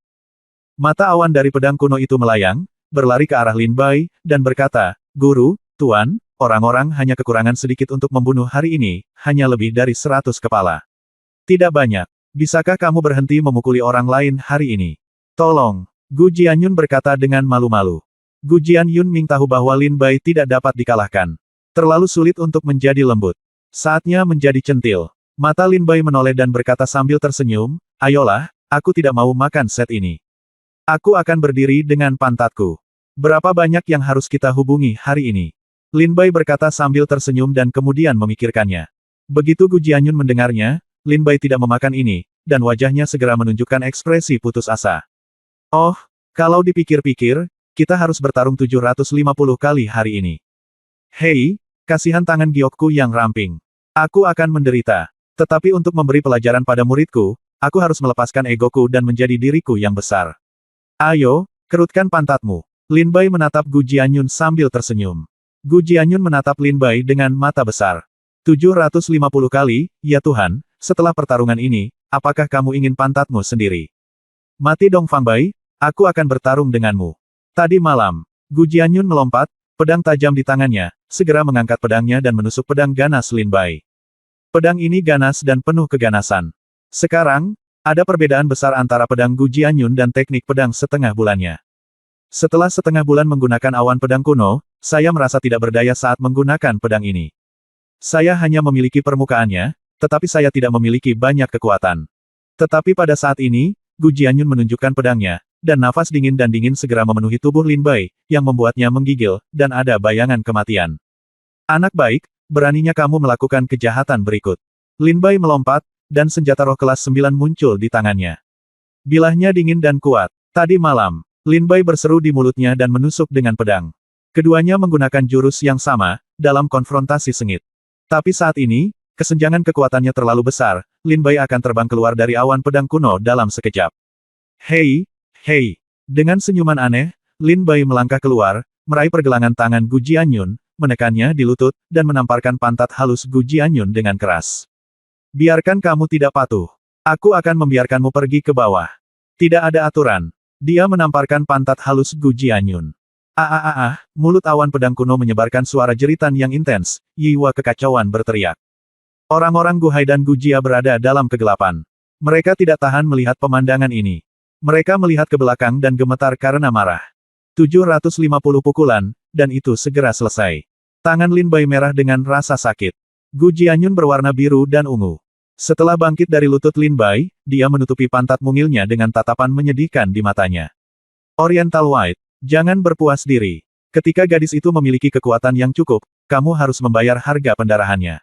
Mata awan dari pedang kuno itu melayang, berlari ke arah Lin Bai, dan berkata, Guru, Tuan, orang-orang hanya kekurangan sedikit untuk membunuh hari ini, hanya lebih dari 100 kepala. Tidak banyak. Bisakah kamu berhenti memukuli orang lain hari ini? Tolong. Gu Jianyun berkata dengan malu-malu. Gu Jianyun tahu bahwa Lin Bai tidak dapat dikalahkan. Terlalu sulit untuk menjadi lembut. Saatnya menjadi centil. Mata Lin Bai menoleh dan berkata sambil tersenyum, ayolah, aku tidak mau makan set ini. Aku akan berdiri dengan pantatku. Berapa banyak yang harus kita hubungi hari ini? Lin Bai berkata sambil tersenyum dan kemudian memikirkannya. Begitu Gu Jianyun mendengarnya, Lin Bai tidak memakan ini, dan wajahnya segera menunjukkan ekspresi putus asa. Oh, kalau dipikir-pikir, kita harus bertarung 750 kali hari ini. Hei, kasihan tangan giokku yang ramping. Aku akan menderita. Tetapi untuk memberi pelajaran pada muridku, aku harus melepaskan egoku dan menjadi diriku yang besar. Ayo, kerutkan pantatmu. Lin Bai menatap Gu Jianyun sambil tersenyum. Gu Jianyun menatap Lin Bai dengan mata besar. 750 kali, ya Tuhan, setelah pertarungan ini, apakah kamu ingin pantatmu sendiri? Mati dong Fang Bai, aku akan bertarung denganmu. Tadi malam, Gu Jianyun melompat, pedang tajam di tangannya, segera mengangkat pedangnya dan menusuk pedang ganas Lin Bai. Pedang ini ganas dan penuh keganasan. Sekarang, ada perbedaan besar antara pedang Gu Jianyun dan teknik pedang setengah bulannya. Setelah setengah bulan menggunakan awan pedang kuno, saya merasa tidak berdaya saat menggunakan pedang ini. Saya hanya memiliki permukaannya, tetapi saya tidak memiliki banyak kekuatan. Tetapi pada saat ini, Gu Jianyun menunjukkan pedangnya, dan nafas dingin segera memenuhi tubuh Lin Bai, yang membuatnya menggigil, dan ada bayangan kematian. Anak baik, beraninya kamu melakukan kejahatan berikut. Lin Bai melompat, dan senjata roh kelas 9 muncul di tangannya. Bilahnya dingin dan kuat. Tadi malam, Lin Bai berseru di mulutnya dan menusuk dengan pedang. Keduanya menggunakan jurus yang sama, dalam konfrontasi sengit. Tapi saat ini, kesenjangan kekuatannya terlalu besar, Lin Bai akan terbang keluar dari awan pedang kuno dalam sekejap. Hei, hei. Dengan senyuman aneh, Lin Bai melangkah keluar, meraih pergelangan tangan Gu Jianyun, menekannya di lutut, dan menamparkan pantat halus Gu Jianyun dengan keras. Biarkan kamu tidak patuh. Aku akan membiarkanmu pergi ke bawah. Tidak ada aturan. Dia menamparkan pantat halus Gu Jianyun. Mulut awan pedang kuno menyebarkan suara jeritan yang intens, Yiwa kekacauan berteriak. Orang-orang Gu Hai dan Gu Jia berada dalam kegelapan. Mereka tidak tahan melihat pemandangan ini. Mereka melihat ke belakang dan gemetar karena marah. 750 pukulan, dan itu segera selesai. Tangan Lin Bai merah dengan rasa sakit. Gu Jianyun berwarna biru dan ungu. Setelah bangkit dari lutut Lin Bai, dia menutupi pantat mungilnya dengan tatapan menyedihkan di matanya. Oriental White, jangan berpuas diri. Ketika gadis itu memiliki kekuatan yang cukup, kamu harus membayar harga pendarahannya.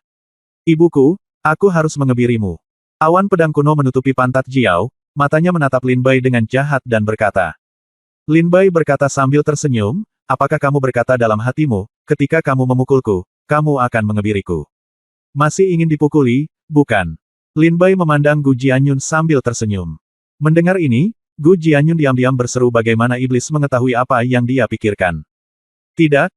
Ibuku, aku harus mengebirimu. Awan pedang kuno menutupi pantat Jiao, matanya menatap Lin Bai dengan jahat dan berkata. Lin Bai berkata sambil tersenyum, apakah kamu berkata dalam hatimu, ketika kamu memukulku, kamu akan mengebiriku. Masih ingin dipukuli, bukan? Lin Bai memandang Gu Jianyun sambil tersenyum. Mendengar ini, Gu Jianyun diam-diam berseru bagaimana iblis mengetahui apa yang dia pikirkan. Tidak,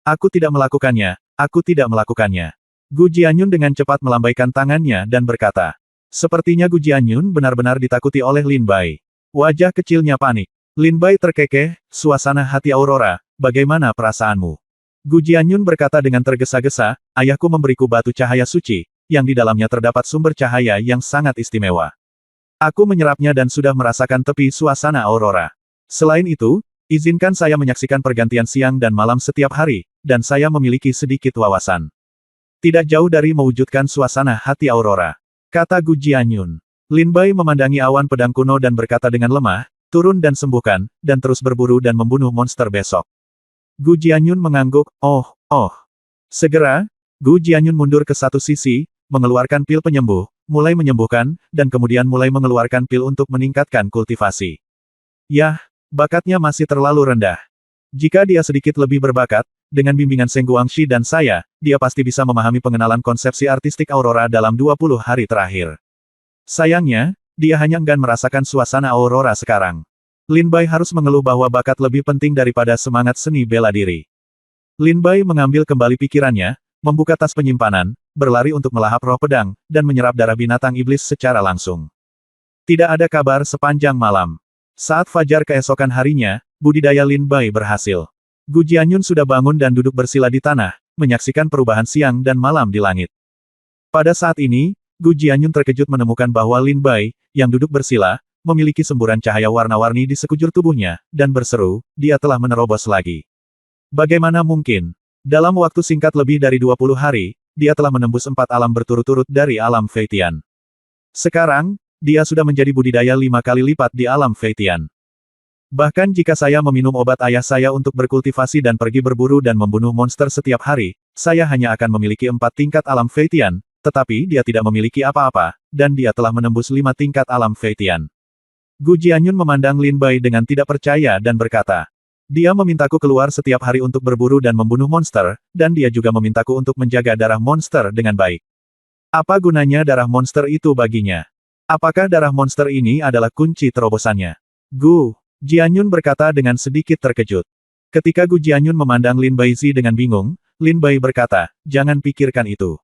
aku tidak melakukannya, aku tidak melakukannya. Gu Jianyun dengan cepat melambaikan tangannya dan berkata. Sepertinya Gu Jianyun benar-benar ditakuti oleh Lin Bai. Wajah kecilnya panik. Lin Bai terkekeh, suasana hati Aurora, bagaimana perasaanmu? Gu Jianyun berkata dengan tergesa-gesa, ayahku memberiku batu cahaya suci, yang di dalamnya terdapat sumber cahaya yang sangat istimewa. Aku menyerapnya dan sudah merasakan tepi suasana Aurora. Selain itu, izinkan saya menyaksikan pergantian siang dan malam setiap hari, dan saya memiliki sedikit wawasan. Tidak jauh dari mewujudkan suasana hati Aurora. Kata Gu Jianyun. Lin Bai memandangi awan pedang kuno dan berkata dengan lemah, turun dan sembuhkan, dan terus berburu dan membunuh monster besok. Gu Jianyun mengangguk, oh. Segera, Gu Jianyun mundur ke satu sisi, mengeluarkan pil penyembuh, mulai menyembuhkan, dan kemudian mulai mengeluarkan pil untuk meningkatkan kultivasi. Yah, bakatnya masih terlalu rendah. Jika dia sedikit lebih berbakat, dengan bimbingan Seng Guangxi dan saya, dia pasti bisa memahami pengenalan konsepsi artistik Aurora dalam 20 hari terakhir. Sayangnya, dia hanya enggan merasakan suasana aurora sekarang. Lin Bai harus mengeluh bahwa bakat lebih penting daripada semangat seni bela diri. Lin Bai mengambil kembali pikirannya, membuka tas penyimpanan, berlari untuk melahap roh pedang, dan menyerap darah binatang iblis secara langsung. Tidak ada kabar sepanjang malam. Saat fajar keesokan harinya, budidaya Lin Bai berhasil. Gu Jianyun sudah bangun dan duduk bersila di tanah, menyaksikan perubahan siang dan malam di langit. Pada saat ini, Gu Jianyun terkejut menemukan bahwa Lin Bai, yang duduk bersila, memiliki semburan cahaya warna-warni di sekujur tubuhnya, dan berseru, dia telah menerobos lagi. Bagaimana mungkin? Dalam waktu singkat lebih dari 20 hari, dia telah menembus 4 alam berturut-turut dari alam Feitian. Sekarang, dia sudah menjadi budidaya 5 kali lipat di alam Feitian. Bahkan jika saya meminum obat ayah saya untuk berkultivasi dan pergi berburu dan membunuh monster setiap hari, saya hanya akan memiliki 4 tingkat alam Feitian, tetapi dia tidak memiliki apa-apa, dan dia telah menembus 5 tingkat alam Feitian. Gu Jianyun memandang Lin Bai dengan tidak percaya dan berkata, dia memintaku keluar setiap hari untuk berburu dan membunuh monster, dan dia juga memintaku untuk menjaga darah monster dengan baik. Apa gunanya darah monster itu baginya? Apakah darah monster ini adalah kunci terobosannya? Gu Jianyun berkata dengan sedikit terkejut. Ketika Gu Jianyun memandang Lin Bai Zi dengan bingung, Lin Bai berkata, jangan pikirkan itu.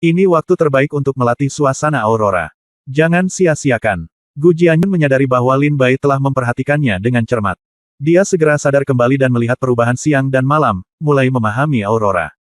Ini waktu terbaik untuk melatih suasana aurora. Jangan sia-siakan. Gu Jianyun menyadari bahwa Lin Bai telah memperhatikannya dengan cermat. Dia segera sadar kembali dan melihat perubahan siang dan malam, mulai memahami aurora.